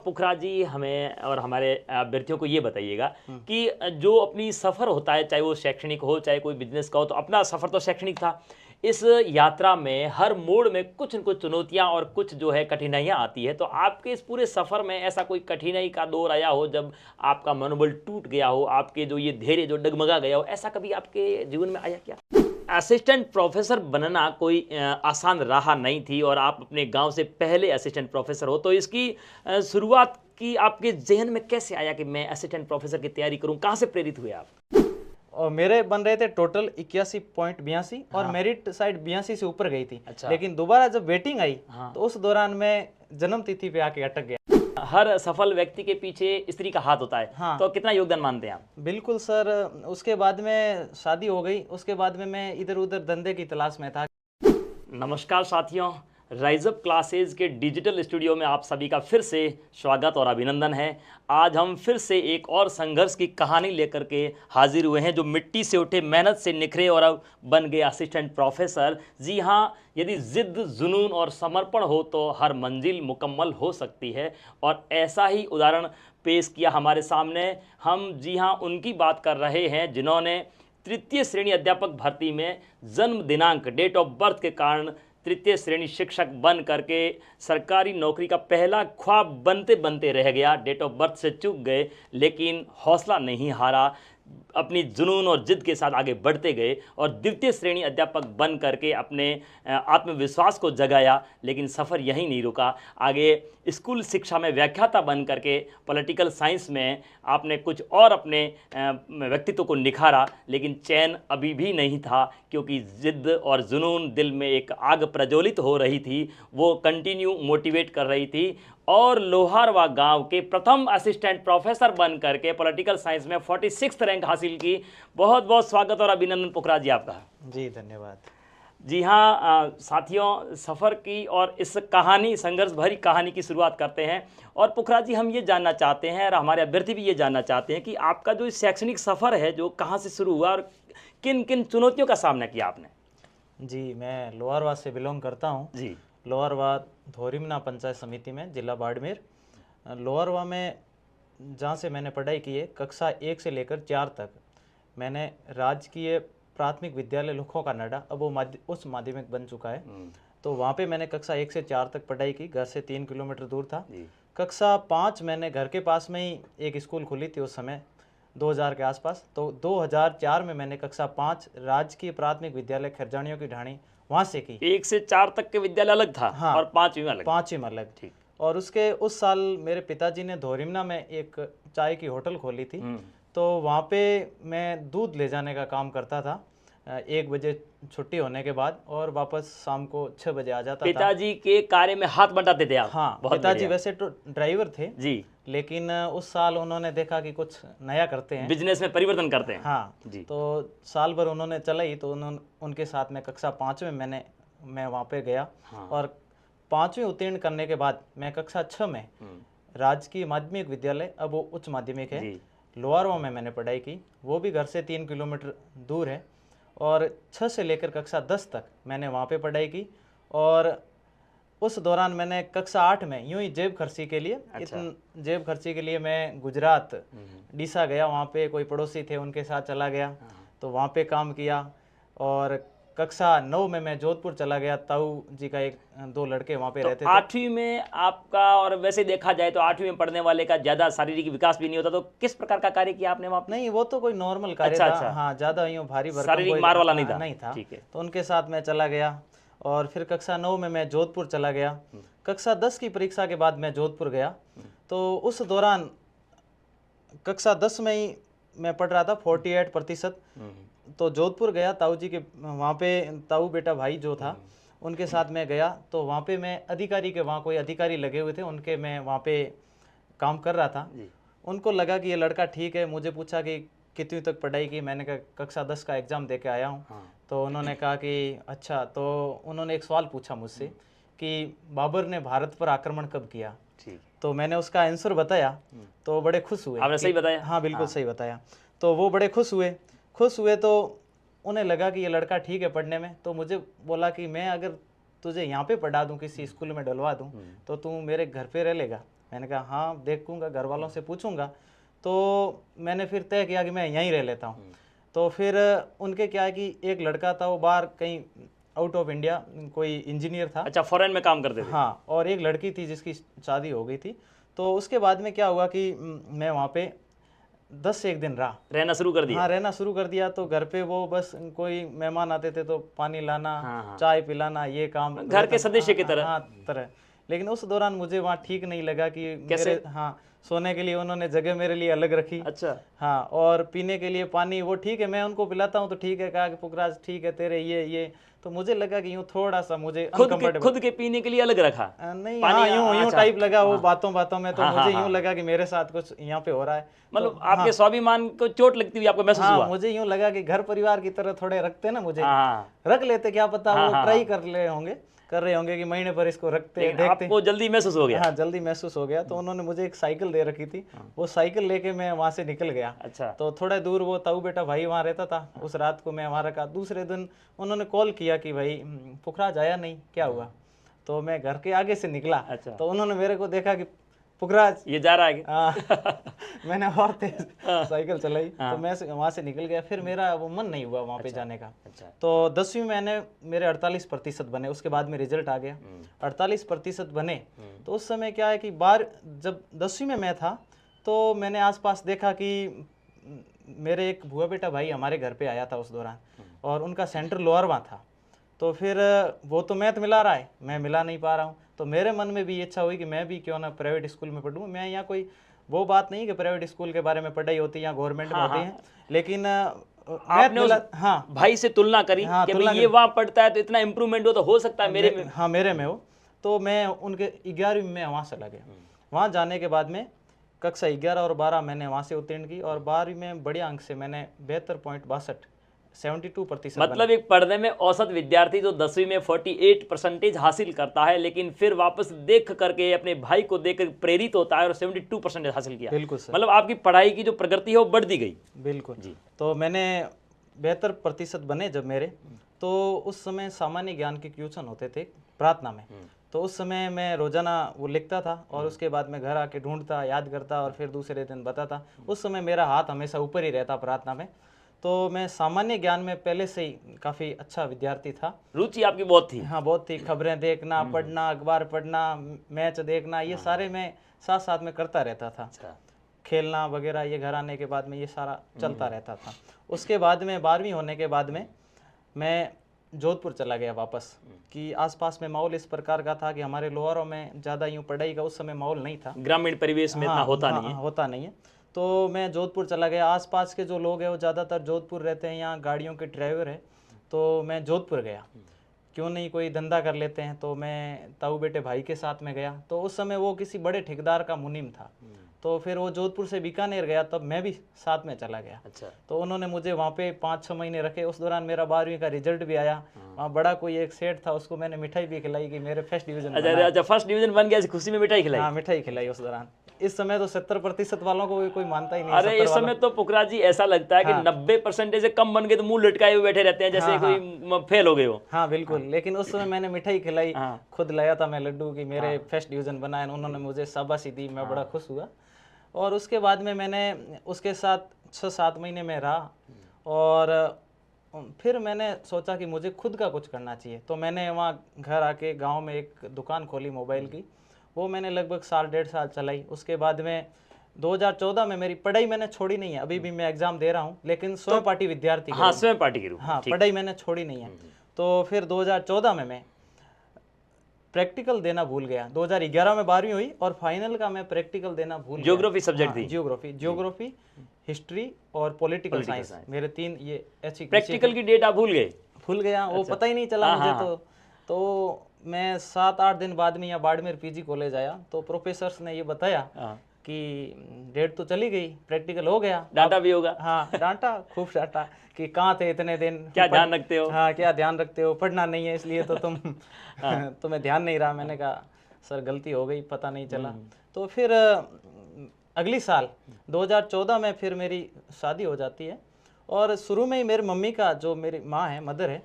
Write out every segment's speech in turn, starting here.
पुखराज जी, हमें और हमारे अभ्यर्थियों को ये बताइएगा कि जो अपनी सफ़र होता है, चाहे वो शैक्षणिक हो चाहे कोई बिजनेस का हो, तो अपना सफ़र तो शैक्षणिक था। इस यात्रा में हर मोड़ में कुछ न कुछ चुनौतियां और कुछ जो है कठिनाइयां आती है। तो आपके इस पूरे सफ़र में ऐसा कोई कठिनाई का दौर आया हो जब आपका मनोबल टूट गया हो, आपके जो ये धैर्य जो डगमगा गया हो, ऐसा कभी आपके जीवन में आया क्या? असिस्टेंट प्रोफेसर बनना कोई आसान राह नहीं थी और आप अपने गांव से पहले असिस्टेंट प्रोफेसर हो, तो इसकी शुरुआत की आपके जहन में कैसे आया कि मैं असिस्टेंट प्रोफेसर की तैयारी करूं? कहां से प्रेरित हुए आप? और मेरे बन रहे थे टोटल 81.82 और हाँ। मेरिट साइड 82 से ऊपर गई थी। अच्छा। लेकिन दोबारा जब वेटिंग आई हाँ। तो उस दौरान मैं जन्म तिथि पे आके अटक गया। हर सफल व्यक्ति के पीछे स्त्री का हाथ होता है। हाँ। तो कितना योगदान मानते हैं आप? बिल्कुल सर। उसके बाद में शादी हो गई, उसके बाद में मैं इधर उधर धंधे की तलाश में था। नमस्कार साथियों, राइज अप क्लासेज के डिजिटल स्टूडियो में आप सभी का फिर से स्वागत और अभिनंदन है। आज हम फिर से एक और संघर्ष की कहानी लेकर के हाजिर हुए हैं, जो मिट्टी से उठे, मेहनत से निखरे और अब बन गए असिस्टेंट प्रोफेसर। जी हाँ, यदि जिद, जुनून और समर्पण हो तो हर मंजिल मुकम्मल हो सकती है। और ऐसा ही उदाहरण पेश किया हमारे सामने। हम जी हाँ उनकी बात कर रहे हैं जिन्होंने तृतीय श्रेणी अध्यापक भर्ती में जन्म दिनांक, डेट ऑफ बर्थ के कारण तृतीय श्रेणी शिक्षक बन करके सरकारी नौकरी का पहला ख्वाब बनते बनते रह गया। डेट ऑफ बर्थ से चूक गए, लेकिन हौसला नहीं हारा, अपनी जुनून और जिद के साथ आगे बढ़ते गए और द्वितीय श्रेणी अध्यापक बन करके अपने आत्मविश्वास को जगाया। लेकिन सफ़र यहीं नहीं रुका, आगे स्कूल शिक्षा में व्याख्याता बन करके पॉलिटिकल साइंस में आपने कुछ और अपने व्यक्तित्व को निखारा। लेकिन चैन अभी भी नहीं था, क्योंकि जिद और जुनून दिल में एक आग प्रज्वलित हो रही थी, वो कंटिन्यू मोटिवेट कर रही थी। और लोहारवा गांव के प्रथम असिस्टेंट प्रोफेसर बन करके पॉलिटिकल साइंस में 46th रैंक हासिल की। बहुत बहुत स्वागत और अभिनंदन पुखराज जी आपका। जी धन्यवाद। जी हाँ साथियों, सफ़र की और इस कहानी, संघर्ष भरी कहानी की शुरुआत करते हैं। और पुखराज जी, हम ये जानना चाहते हैं और हमारे अभ्यर्थी भी ये जानना चाहते हैं कि आपका जो शैक्षणिक सफ़र है, जो कहाँ से शुरू हुआ और किन किन चुनौतियों का सामना किया आपने? जी, मैं लोहारवा से बिलोंग करता हूँ। जी। लोहारवा धोरीमना पंचायत समिति में, जिला बाड़मेर। लोहारवा में जहाँ से मैंने पढ़ाई की है, कक्षा 1 से लेकर 4 तक मैंने राजकीय प्राथमिक विद्यालय लुखों का नडा, अब वो उच्च माध्यमिक बन चुका है। तो वहाँ पे मैंने कक्षा 1 से 4 तक पढ़ाई की। घर से 3 किलोमीटर दूर था। कक्षा 5 मैंने घर के पास में ही एक स्कूल खुली थी उस समय 2000 के आसपास। तो 2004 में मैंने कक्षा 5 राजकीय प्राथमिक विद्यालय खरजानियों की ढाणी वहाँ से की। 1 से 4 तक के विद्यालय अलग था। हाँ। और 5वीं में अलग। 5वीं में अलग। ठीक। और उसके उस साल मेरे पिताजी ने धोरीमना में एक चाय की होटल खोली थी। तो वहाँ पे मैं दूध ले जाने का काम करता था 1 बजे छुट्टी होने के बाद, और वापस शाम को 6 बजे आ जाता था। पिताजी के कार्य में हाथ बटाते थे आप? हाँ, बहुत पिताजी बढ़िया। वैसे तो ड्राइवर थे जी। लेकिन उस साल उन्होंने देखा कि कुछ नया करते हैं, बिजनेस में परिवर्तन करते हैं। हाँ जी। तो साल भर उन्होंने चलाई। तो उनके साथ में कक्षा 5 में मैं वहाँ पे गया। हाँ। और 5वीं उत्तीर्ण करने के बाद मैं कक्षा 6 में राजकीय माध्यमिक विद्यालय, अब वो उच्च माध्यमिक है, लोहारवा में मैंने पढ़ाई की। वो भी घर से 3 किलोमीटर दूर है। और 6 से लेकर कक्षा 10 तक मैंने वहाँ पे पढ़ाई की। और उस दौरान मैंने कक्षा 8 में यूं ही जेब खर्ची के लिए, जेब खर्ची के लिए मैं गुजरात डीसा गया। वहाँ पे कोई पड़ोसी थे, उनके साथ चला गया, तो वहाँ पे काम किया। और कक्षा 9 में मैं जोधपुर चला गया। ताऊ जी का 2 लड़के वहाँ पे रहते थे। 8वीं में आपका, और वैसे देखा जाए तो 8वीं में पढ़ने वाले का ज़्यादा शारीरिक विकास भी नहीं होता, तो किस प्रकार का कार्य किया आपने वहाँ? नहीं, वो तो कोई नॉर्मल कार्य था। हाँ, ज़्यादा यूँ भारी भरकम शारीरिक मार वाला नहीं था। नहीं था। ठीक है। तो उनके साथ मैं चला गया। और फिर कक्षा 9 में मैं जोधपुर चला गया। कक्षा 10 की परीक्षा के बाद मैं जोधपुर गया। तो उस दौरान कक्षा 10 में ही मैं पढ़ रहा था 48%। तो जोधपुर गया ताऊ जी के वहाँ पे, ताऊ बेटा भाई जो था उनके साथ मैं गया। तो वहाँ पे मैं अधिकारी के, वहाँ कोई अधिकारी लगे हुए थे उनके, मैं वहाँ पे काम कर रहा था। उनको लगा कि ये लड़का ठीक है। मुझे पूछा कि कितनी तक पढ़ाई की? मैंने कहा कक्षा 10 का एग्ज़ाम दे के आया हूँ। तो उन्होंने कहा कि अच्छा। तो उन्होंने एक सवाल पूछा मुझसे कि बाबर ने भारत पर आक्रमण कब किया? तो मैंने उसका आंसर बताया। तो बड़े खुश हुए। आपने सही बताया? हाँ, बिल्कुल सही बताया। तो वो बड़े खुश हुए। तो उन्हें लगा कि ये लड़का ठीक है पढ़ने में। तो मुझे बोला कि मैं अगर तुझे यहाँ पे पढ़ा दूँ, किसी स्कूल में डलवा दूँ, तो तू मेरे घर पे रह लेगा? मैंने कहा हाँ देखूंगा, घर वालों से पूछूंगा। तो मैंने फिर तय किया कि मैं यहीं रह लेता हूँ। तो फिर उनके क्या है कि एक लड़का था वो बाहर कहीं आउट ऑफ इंडिया कोई इंजीनियर था। अच्छा, फॉरेन में काम करते थे। हाँ, और एक लड़की थी जिसकी शादी हो गई थी। तो उसके बाद में क्या हुआ कि मैं वहाँ पे 10 से 1 दिन रहा, रहना शुरू कर दिया। हाँ रहना शुरू कर दिया। तो घर पे वो बस कोई मेहमान आते थे तो पानी लाना, हाँ। चाय पिलाना, ये काम घर के सदस्य की तरह। हाँ तरह। लेकिन उस दौरान मुझे वहाँ ठीक नहीं लगा कि कैसे? मेरे हाँ सोने के लिए उन्होंने जगह मेरे लिए अलग रखी। अच्छा। हाँ, और पीने के लिए पानी वो ठीक है, मैं उनको पिलाता हूँ तो ठीक है, कहा कि पुखराज ठीक है तेरे ये। तो मुझे लगा कि यूँ थोड़ा सा मुझे खुद के पीने के लिए अलग रखा। नहीं, हाँ यूँ टाइप लगा वो बातों में। तो मुझे यूँ लगा कि मेरे साथ कुछ यहाँ पे हो रहा है। मतलब आपके स्वाभिमान को चोट लगती हुई आपको महसूस हुआ? मुझे यूँ लगा कि घर परिवार की तरह थोड़े रखते ना मुझे, रख लेते, क्या पता वो ट्राई कर रहे होंगे कि महीने पर इसको रखते देखते। आपको जल्दी महसूस हो गया? हाँ, जल्दी महसूस हो गया। तो उन्होंने मुझे एक साइकिल दे रखी थी, वो साइकिल लेके मैं वहाँ से निकल गया। अच्छा। तो थोड़ा दूर वो ताऊ बेटा भाई वहाँ रहता था। उस रात को मैं वहाँ रखा। दूसरे दिन उन्होंने कॉल किया कि भाई पुखराज आया नहीं, क्या हुआ? तो मैं घर के आगे से निकला। अच्छा। तो उन्होंने मेरे को देखा कि पुखराज ये जा रहा है। मैंने और तेज साइकिल चलाई। तो मैं वहाँ से निकल गया। फिर मेरा वो मन नहीं हुआ वहाँ पे जाने का। अच्छा। तो 10वीं में मेरे 48% बने। उसके बाद में रिजल्ट आ गया, 48% बने। तो उस समय क्या है कि जब 10वीं में मैं था तो मैंने आसपास देखा कि मेरे एक बुआ बेटा भाई हमारे घर पे आया था उस दौरान, और उनका सेंटर लोअरवा था। तो फिर वो तो मैथ मिला रहा है, मैं मिला नहीं पा रहा हूँ। तो मेरे मन में भी इच्छा हुई कि मैं भी क्यों ना प्राइवेट स्कूल में पढ़ूँ। मैं यहाँ कोई वो बात नहीं कि प्राइवेट स्कूल के बारे में पढ़ाई होती है या गवर्नमेंट में होती है, लेकिन आपने हाँ भाई से तुलना करी कि भाई ये वहाँ पढ़ता है तो इतना इम्प्रूवमेंट हो सकता है मेरे में। हाँ, मेरे में हो। तो मैं उनके 11वीं में वहाँ चला गया। वहाँ जाने के बाद में कक्षा 11 और 12 मैंने वहाँ से उत्तीर्ण की, और 12वीं में बढ़िया अंक से मैंने 72.62 72%। मतलब एक पढ़ने में औसत विद्यार्थी जो 10वीं में 48% हासिल करता है, लेकिन फिर वापस देख करके अपने भाई को देख कर प्रेरित होता है और 72% हासिल किया। बिल्कुल सर। मतलब आपकी पढ़ाई की जो प्रगति है वो बढ़ती गई। बिल्कुल जी। तो मैंने 72% बने जब मेरे। तो उस समय सामान्य ज्ञान के ट्यूशन होते थे प्रार्थना में। तो उस समय मैं रोजाना वो लिखता था और उसके बाद मैं घर आके ढूंढता, याद करता और फिर दूसरे दिन बताता। उस समय मेरा हाथ हमेशा ऊपर ही रहता प्रार्थना में। तो मैं सामान्य ज्ञान में पहले से ही काफ़ी अच्छा विद्यार्थी था। रुचि आपकी बहुत थी? हाँ, बहुत थी। खबरें देखना, पढ़ना, अखबार पढ़ना, मैच देखना, ये सारे मैं साथ साथ में करता रहता था। खेलना वगैरह ये घर आने के बाद में ये सारा चलता रहता था। उसके बाद में 12वीं होने के बाद में मैं जोधपुर चला गया वापस, कि आसपास में माहौल इस प्रकार का था कि हमारे लोहारों में ज़्यादा यूँ पढ़ाई का उस समय माहौल नहीं था, ग्रामीण परिवेश में इतना होता नहीं है। तो मैं जोधपुर चला गया। आसपास के जो लोग हैं वो ज़्यादातर जोधपुर रहते हैं, यहाँ गाड़ियों के ड्राइवर है। तो मैं जोधपुर गया, क्यों नहीं कोई धंधा कर लेते हैं। तो मैं ताऊ बेटे भाई के साथ में गया। तो उस समय वो किसी बड़े ठेकेदार का मुनीम था। तो फिर वो जोधपुर से बीकानेर गया, तब मैं भी साथ में चला गया। अच्छा। तो उन्होंने मुझे वहाँ पे 5-6 महीने रखे। उस दौरान मेरा 12वीं का रिजल्ट भी आया। वहाँ बड़ा कोई एक सेठ था, उसको मैंने मिठाई भी खिलाई कि मेरे फर्स्ट डिवीजन। अच्छा, फर्स्ट डिवीजन बन गया, इस खुशी में मिठाई खिलाई? हाँ, मिठाई खिलाई उस दौरान। इस समय तो 70% वालों को कोई मानता ही नहीं। अरे इस समय तो पुखराज जी ऐसा लगता है कि 90% से कम बन गए तो मुंह लटकाए हुए बैठे रहते हैं, जैसे कोई फेल हो गए हो। हाँ बिल्कुल। लेकिन उस समय मैंने मिठाई खिलाई, खुद लाया था मैं लड्डू कि मेरे फर्स्ट डिवीजन बना है। उन्होंने मुझे शाबाशी दी, मैं बड़ा खुश हुआ। और उसके बाद में मैंने उसके साथ 6-7 महीने में रहा, और फिर मैंने सोचा कि मुझे खुद का कुछ करना चाहिए। तो मैंने वहाँ घर आके गांव में एक दुकान खोली मोबाइल की। वो मैंने लगभग 1.5 साल चलाई। उसके बाद में 2014 में मेरी पढ़ाई मैंने छोड़ी नहीं है, अभी भी मैं एग्जाम दे रहा हूँ, लेकिन स्वयं पार्टी विद्यार्थी। हाँ, स्वयं पार्टी के रूप में। हाँ, पढ़ाई मैंने छोड़ी नहीं है। तो फिर 2014 में मैं प्रैक्टिकल देना भूल गया। 2011 में 12वीं हुई और फाइनल का मैं प्रैक्टिकल देना भूल गया। ज्योग्राफी सब्जेक्ट थी? ज्योग्राफी, हिस्ट्री और पॉलिटिकल साइंस, मेरे 3 ये ऐसी। प्रैक्टिकल की डेट आप भूल गए? भूल गया, वो पता ही नहीं चला मुझे। तो मैं 7-8 दिन बाद में यहाँ बाड़मेर पीजी कॉलेज आया। तो प्रोफेसर्स ने ये बताया कि डेट तो चली गई, प्रैक्टिकल हो गया। डांटा भी होगा? हाँ, डांटा, खूब डांटा कि कहाँ थे इतने दिन, क्या ध्यान रखते हो? हाँ, क्या ध्यान रखते हो, पढ़ना नहीं है इसलिए तो तुम तुम्हें ध्यान नहीं रहा। मैंने कहा सर गलती हो गई, पता नहीं चला। तो फिर अगली साल 2014 में फिर मेरी शादी हो जाती है। और शुरू में ही मेरी मम्मी का, जो मेरी माँ है, मदर है,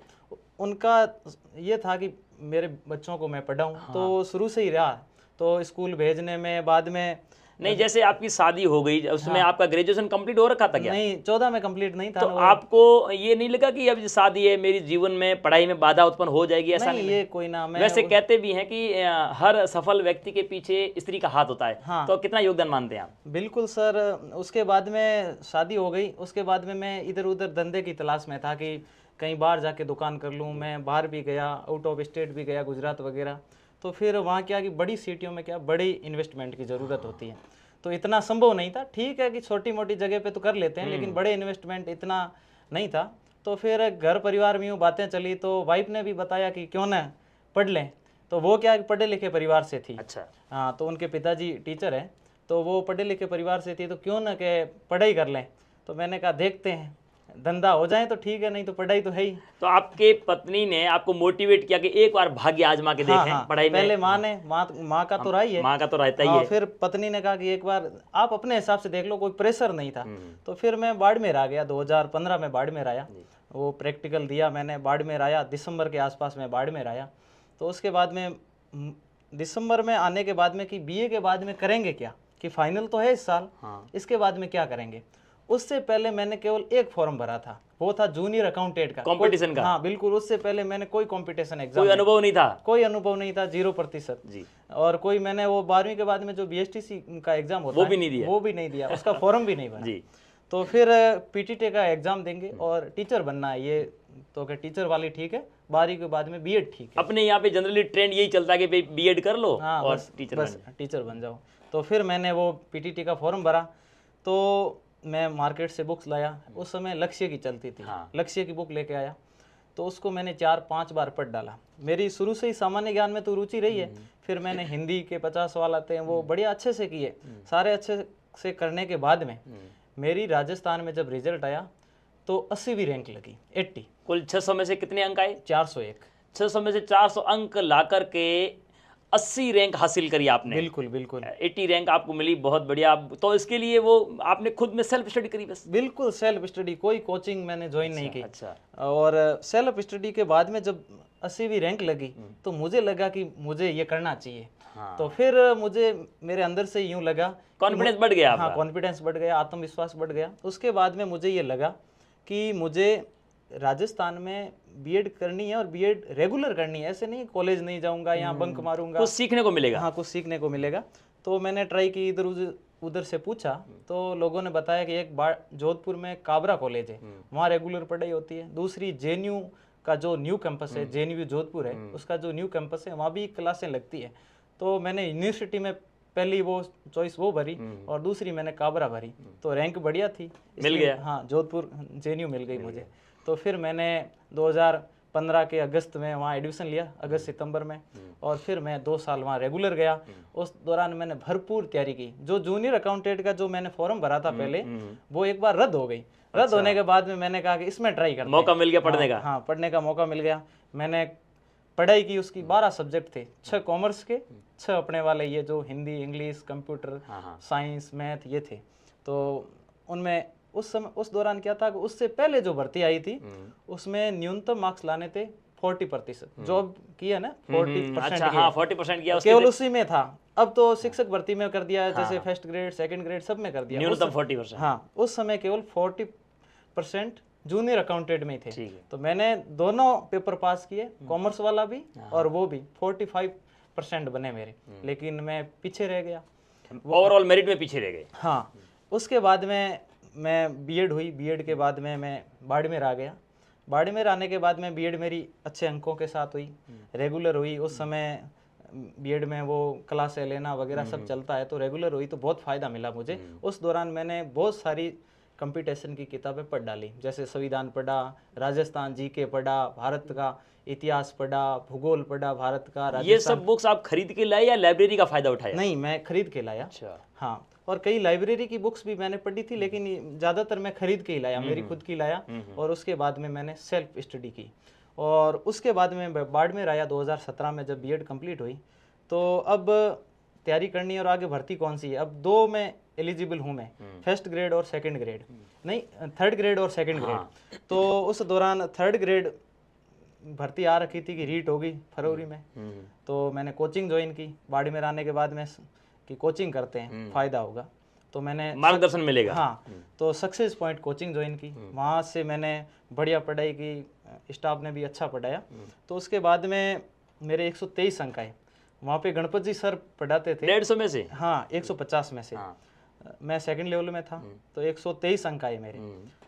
उनका ये था कि मेरे बच्चों को मैं पढ़ाऊँ। तो शुरू से ही रहा। तो स्कूल भेजने में बाद में नहीं, जैसे आपकी शादी हो गई उसमें आपका ग्रेजुएशन कंप्लीट हो रखा था क्या? नहीं, 14 में कंप्लीट नहीं था तो ना। आपको ये नहीं लगा कि अब शादी है, मेरी जीवन में पढ़ाई में बाधा उत्पन्न हो जाएगी? ऐसा नहीं, ये कोई ना। मैं वैसे कहते भी हैं कि हर सफल व्यक्ति के पीछे स्त्री का हाथ होता है। हाँ। तो कितना योगदान मानते हैं आप? बिल्कुल सर। उसके बाद में शादी हो गई, उसके बाद में मैं इधर उधर धंधे की तलाश में था कि कहीं बाहर जाके दुकान कर लूँ। मैं बाहर भी गया, आउट ऑफ स्टेट भी गया, गुजरात वगैरह। तो फिर वहाँ क्या कि बड़ी सिटियों में क्या बड़ी इन्वेस्टमेंट की ज़रूरत होती है, तो इतना संभव नहीं था। ठीक है कि छोटी मोटी जगह पे तो कर लेते हैं, लेकिन बड़े इन्वेस्टमेंट इतना नहीं था। तो फिर घर परिवार में यूँ बातें चली, तो वाइफ ने भी बताया कि क्यों ना पढ़ लें। तो वो क्या पढ़े लिखे परिवार से थी। अच्छा। हाँ, तो उनके पिताजी टीचर हैं, तो वो पढ़े लिखे परिवार से थी, तो क्यों ना के पढ़ाई कर लें। तो मैंने कहा देखते हैं, धंधा हो जाए तो ठीक है, नहीं तो पढ़ाई तो है ही। तो आपके पत्नी ने आपको मोटिवेट किया कि एक बार भाग्य आजमा के देखें? हाँ, पढ़ाई में पहले माँ ने, माँ का तो रहा ही है। माँ का तो रहता ही हाँ, है। फिर पत्नी ने कहा कि एक बार आप अपने हिसाब से देख लो, कोई प्रेशर नहीं था। तो फिर मैं बाड़मेर आ गया, 2015 में बाड़मेर आया। वो प्रैक्टिकल दिया मैंने, बाड़मेर आया, दिसंबर के आसपास में बाड़मेर आया। तो उसके बाद में दिसंबर में आने के बाद में कि बीए के बाद में करेंगे क्या, कि फाइनल तो है इस साल, इसके बाद में क्या करेंगे। उससे पहले मैंने केवल एक फॉर्म भरा था, वो था जूनियर अकाउंटेंट का, कंपटीशन का। हाँ बिल्कुल। उससे पहले मैंने कोई कंपटीशन एग्जाम, कोई अनुभव नहीं था? कोई अनुभव नहीं था, 0% जी। और कोई मैंने वो 12वीं के बाद में जो बीएसटीसी का एग्जाम होता वो है भी नहीं दिया? वो भी नहीं दिया, उसका फॉर्म भी नहीं भरा। जी। तो फिर पीटीटी का एग्जाम देंगे और टीचर बनना है, ये तो क्या टीचर वाली ठीक है, 12वीं के बाद में बीएड ठीक है। अपने यहाँ पे जनरली ट्रेंड यही चलता है कि बीएड कर लो और टीचर बन जाओ। तो फिर मैंने वो पीटीटी का फॉर्म भरा, तो मैं मार्केट से बुक्स लाया। उस समय लक्ष्य की चलती थी। लक्ष्य की बुक लेके आया, तो उसको मैंने 4-5 बार पढ़ डाला। मेरी शुरू से ही सामान्य ज्ञान में तो रुचि रही है। फिर मैंने हिंदी के 50 सवाल आते हैं, वो बढ़िया अच्छे से किए। सारे अच्छे से करने के बाद में मेरी राजस्थान में जब रिजल्ट आया तो 80वीं रैंक लगी, 80। कुल 600 में से कितने अंक आए? 401। 600 में से 400 अंक ला करके 80 रैंक हासिल करी आपने। बिल्कुल बिल्कुल। 80 रैंक आपको मिली, बहुत बढ़िया। तो इसके लिए वो आपने खुद में सेल्फ स्टडी करी बस? बिल्कुल सेल्फ स्टडी, कोई कोचिंग मैंने ज्वाइन नहीं की। अच्छा। और सेल्फ स्टडी के बाद में जब 80वीं रैंक लगी तो मुझे लगा कि मुझे ये करना चाहिए। तो फिर मुझे मेरे अंदर से यूं लगा, कॉन्फिडेंस बढ़ गया आपका? हाँ, कॉन्फिडेंस बढ़ गया, आत्मविश्वास बढ़ गया। उसके बाद में मुझे ये लगा कि मुझे राजस्थान में बीएड करनी है और बीएड रेगुलर करनी है। ऐसे नहीं कॉलेज नहीं जाऊंगा, यहाँ बंक मारूंगा, कुछ सीखने को मिलेगा। हाँ, कुछ सीखने को मिलेगा। तो मैंने ट्राई की, इधर उधर से पूछा, तो लोगों ने बताया कि एक बार जोधपुर में काबरा कॉलेज है, वहाँ रेगुलर पढ़ाई होती है। दूसरी जेएनयू का जो न्यू कैंपस है, जेएनयू जोधपुर है, उसका जो न्यू कैंपस है, वहाँ भी क्लासें लगती है। तो मैंने यूनिवर्सिटी में पहली वो चॉइस वो भरी और दूसरी मैंने काबरा भरी। तो रैंक बढ़िया थी, मिल गया। हाँ, जोधपुर जेएनयू मिल गई मुझे। तो फिर मैंने 2015 के अगस्त में वहाँ एडमिशन लिया, अगस्त सितंबर में, और फिर मैं 2 साल वहाँ रेगुलर गया। उस दौरान मैंने भरपूर तैयारी की। जो जूनियर अकाउंटेंट का जो मैंने फॉर्म भरा था पहले, वो एक बार रद्द हो गई। रद्द होने के बाद में मैंने कहा कि इसमें ट्राई करते हैं। मौका मिल गया पढ़ने का? हाँ, पढ़ने का मौका मिल गया। मैंने पढ़ाई की, उसकी 12 सब्जेक्ट थे, 6 कॉमर्स के, 6 अपने वाले, ये जो Hindi, English, computer, science, math ये थे। तो उनमें उस समय उस दौरान क्या था कि उससे पहले जो भर्ती आई थी उसमें न्यूनतम मार्क्स लाने थे 40%। जॉब किया ना 40%। अच्छा, हाँ, 40% किया, केवल उसी में था। अब तो शिक्षक भर्ती में कर दिया है, जैसे फर्स्ट ग्रेड, सेकंड ग्रेड सब में कर दिया। न्यूनतम 40%। हाँ, उस समय केवल 40% जूनियर अकाउंटेंट में थे। तो मैंने दोनों पेपर पास किए, कॉमर्स वाला भी और वो भी, 45% बने मेरे, लेकिन मैं पीछे रह गया, ओवरऑल मेरिट में पीछे रह गए। हाँ। उसके बाद में मैं बीएड हुई, बीएड के बाद में मैं बाड़मेर आ गया। बाड़मेर आने के बाद में बीएड मेरी अच्छे अंकों के साथ हुई, रेगुलर हुई। उस समय बीएड में वो क्लासें लेना वगैरह सब चलता है, तो रेगुलर हुई, तो बहुत फ़ायदा मिला मुझे। उस दौरान मैंने बहुत सारी कंपटीशन की किताबें पढ़ डाली, जैसे संविधान पढ़ा, राजस्थान जीके पढ़ा, भारत का इतिहास पढ़ा, भूगोल पढ़ा भारत का। ये सब बुक्स आप खरीद के लाए या लाइब्रेरी का फायदा उठाया? नहीं, मैं खरीद के लाया। अच्छा। हाँ, और कई लाइब्रेरी की बुक्स भी मैंने पढ़ी थी, लेकिन ज़्यादातर मैं खरीद के ही लाया, मेरी खुद की लाया। और उसके बाद में मैंने सेल्फ स्टडी की। और उसके बाद में बाड़मेर आया 2017 में, जब बीएड कंप्लीट हुई। तो अब तैयारी करनी है और आगे भर्ती कौन सी है। अब 2 में एलिजिबल हूँ मैं, फर्स्ट ग्रेड और सेकंड ग्रेड, नहीं 3rd ग्रेड और 2nd ग्रेड। तो उस दौरान 3rd ग्रेड भर्ती आ रखी थी कि रीट होगी फरवरी में, तो मैंने कोचिंग ज्वाइन की बाड़मेर आने के बाद में कि कोचिंग करते हैं फ़ायदा होगा, तो मैंने मार्गदर्शन मिलेगा। हाँ, तो सक्सेस पॉइंट कोचिंग ज्वाइन की, वहाँ से मैंने बढ़िया पढ़ाई की, स्टाफ ने भी अच्छा पढ़ाया। तो उसके बाद में मेरे 123 अंक आए। वहाँ पे गणपत जी सर पढ़ाते थे 150 में से। हाँ, 150 में से। मैं सेकंड लेवल में था, तो 123 अंक आए मेरे।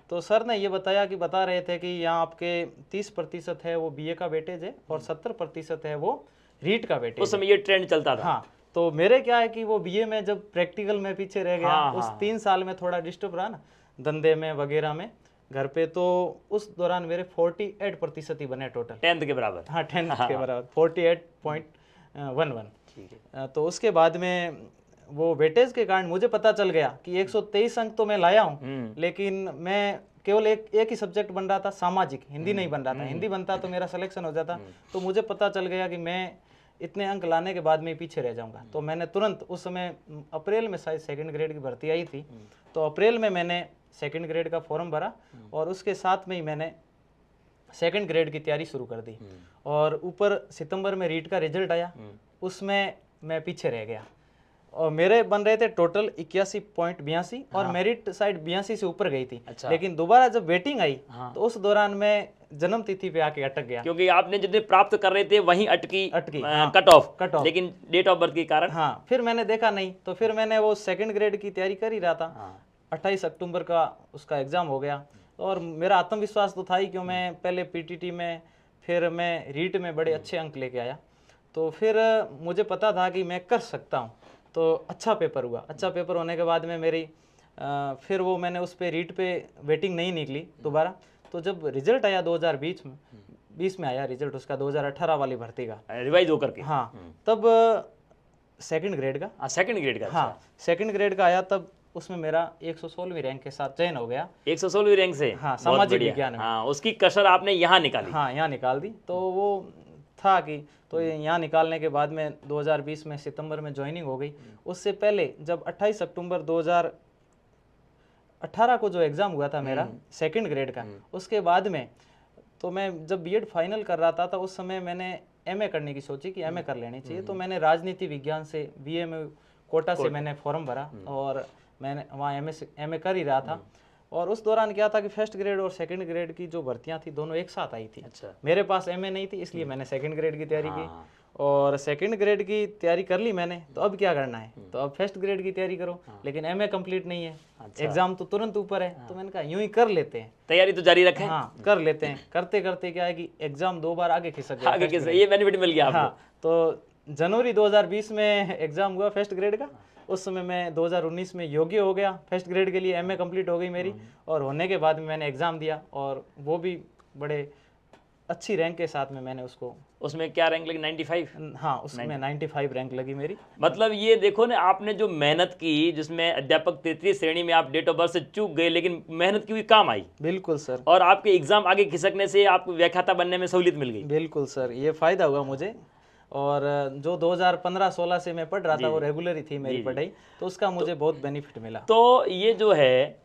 तो सर ने ये बता रहे थे कि यहाँ आपके 30% है वो बीए का वेटेज है और 70% है वो रीट का वेटेज। उस समय ये ट्रेंड चलता था। हाँ, तो मेरे क्या है कि वो बीए में जब प्रैक्टिकल में पीछे रह गया, उस 3 साल में थोड़ा डिस्टर्ब रहा ना धंधे में वगैरह में घर पे, तो उस दौरान मेरे 48% ही बने टोटल 10th के बराबर। हाँ, 10th के बराबर 48.11। तो उसके बाद में वो वेटेज के कारण मुझे पता चल गया कि 123 अंक तो मैं लाया हूँ, लेकिन मैं केवल एक ही सब्जेक्ट बन रहा था, सामाजिक, हिंदी नहीं बन रहा था। हिंदी बनता तो मेरा सिलेक्शन हो जाता। तो मुझे पता चल गया कि मैं इतने अंक लाने के बाद में पीछे रह जाऊंगा। तो मैंने तुरंत उस समय अप्रैल में शायद सेकंड ग्रेड की भर्ती आई थी, तो अप्रैल में मैंने सेकंड ग्रेड का फॉर्म भरा और उसके साथ में ही मैंने सेकंड ग्रेड की तैयारी शुरू कर दी। और ऊपर सितंबर में रीट का रिजल्ट आया, उसमें मैं पीछे रह गया और मेरे बन रहे थे टोटल 81.82 और मेरिट साइड 82 से ऊपर गई थी। अच्छा। लेकिन दोबारा जब वेटिंग आई तो उस दौरान मैं जन्म तिथि पे आके अटक गया, क्योंकि आपने जितने प्राप्त कर रहे थे वहीं अटकी हाँ, कट ऑफ, लेकिन डेट ऑफ बर्थ के कारण। हाँ, फिर मैंने देखा नहीं, तो फिर मैंने वो सेकंड ग्रेड की तैयारी कर ही रहा था। 28 अक्टूबर का उसका एग्जाम हो गया और मेरा आत्मविश्वास तो था ही, क्यों मैं पहले पीटीटी में, फिर मैं रीट में बड़े अच्छे अंक लेके आया। तो फिर मुझे पता था कि मैं कर सकता हूँ, तो अच्छा पेपर हुआ। अच्छा पेपर होने के बाद में मेरी फिर वो मैंने उस पे रीट पे वेटिंग नहीं निकली दोबारा। तो जब रिजल्ट आया 2020 में आया रिजल्ट उसका, 2018 वाली भर्ती का रिवाइज होकर के। हाँ, तब सेकंड ग्रेड का, सेकंड ग्रेड का। हाँ, सेकंड ग्रेड का आया, तब उसमें मेरा 116वीं रैंक के साथ चयन हो गया। 116वीं रैंक से? हाँ, सामाजिक विज्ञान में। हाँ, उसकी कसर आपने यहाँ निकाली। हाँ, यहाँ निकाल दी। तो वो था कि तो यहाँ निकालने के बाद में 2020 में सितंबर में ज्वाइनिंग हो गई। उससे पहले जब 28 अक्टूबर 2018 को जो एग्ज़ाम हुआ था मेरा सेकंड ग्रेड का, उसके बाद में तो मैं जब बीएड फाइनल कर रहा था, तो उस समय मैंने एमए करने की सोची कि एमए कर लेनी चाहिए। तो मैंने राजनीति विज्ञान से बीए कोटा से मैंने फॉर्म भरा और मैंने वहाँ एमए कर ही रहा था। और उस दौरान क्या था कि फर्स्ट ग्रेड और सेकंड ग्रेड की जो भर्तियां थी दोनों एक साथ आई थी। अच्छा। मेरे पास एमए नहीं थी, इसलिए मैंने सेकंड ग्रेड की तैयारी की और सेकंड ग्रेड की तैयारी कर ली मैंने। तो अब क्या करना है, तो अब फर्स्ट ग्रेड की तैयारी करो, लेकिन एमए कंप्लीट नहीं है। अच्छा। एग्जाम तो तुरंत ऊपर है। तो मैंने कहा यूं ही कर लेते हैं, तैयारी तो जारी रखें। हाँ, कर लेते हैं। करते करते क्या है कि एग्जाम 2 बार आगे खिसक गया, ये बेनिफिट मिल गया आपको। हाँ, तो जनवरी 2020 में एग्जाम हुआ फर्स्ट ग्रेड का। उस समय मैं 2019 में योग्य हो गया फर्स्ट ग्रेड के लिए, एमए कंप्लीट हो गई मेरी। और होने के बाद में मैंने एग्ज़ाम दिया और वो भी बड़े अच्छी रैंक के साथ में मैंने उसमें क्या रैंक लगी? 95? हाँ, उसमें 95 रैंक लगी मेरी। मतलब ये देखो ना, आपने जो मेहनत की, जिसमें अध्यापक 33 श्रेणी में आप डेट ऑफ बर्थ से चूक गए, लेकिन मेहनत की हुई काम आई। बिल्कुल सर। और आपके एग्जाम आगे खिसकने से आपको व्याख्याता बनने में सहूलियत मिल गई। बिल्कुल सर, ये फ़ायदा हुआ मुझे। और जो 2015-16 से मैं पढ़ रहा था वो रेगुलर ही थी मेरी पढ़ाई, तो उसका मुझे बहुत बेनिफिट मिला। तो ये जो है,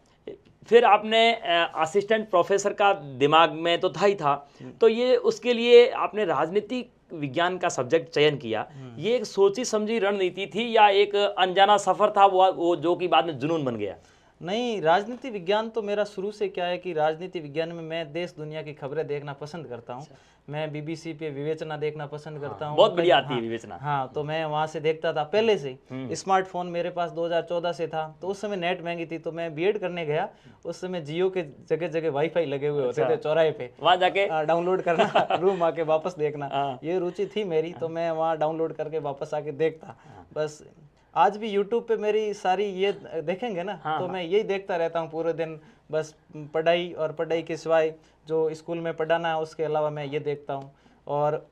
फिर आपने असिस्टेंट प्रोफेसर का दिमाग में तो था ही था, तो ये उसके लिए आपने राजनीतिक विज्ञान का सब्जेक्ट चयन किया। ये एक सोची समझी रणनीति थी या एक अनजाना सफर था वो जो कि बाद में जुनून बन गया? नहीं, राजनीति विज्ञान तो मेरा शुरू से क्या है कि राजनीति विज्ञान में मैं देश दुनिया की खबरें देखना पसंद करता हूँ। मैं बीबीसी पे विवेचना देखना पसंद करता हूँ। बहुत बढ़िया आती है विवेचना। हाँ, तो मैं वहाँ से देखता था पहले से। स्मार्टफोन मेरे पास 2014 से था, तो उस समय नेट महंगी थी। तो मैं बीएड करने गया, उस समय जियो के जगह जगह वाईफाई लगे हुए होते थे चौराहे पे, वहाँ जाके डाउनलोड करना, रूम आके वापस देखना, ये रुचि थी मेरी। तो मैं वहाँ डाउनलोड करके वापस आके देखता। बस आज भी यूट्यूब पे मेरी सारी ये देखेंगे ना, तो मैं यही देखता रहता हूँ पूरे दिन। बस पढ़ाई और पढ़ाई के सिवाय जो स्कूल में पढ़ाना है उसके अलावा मैं ये देखता हूँ। और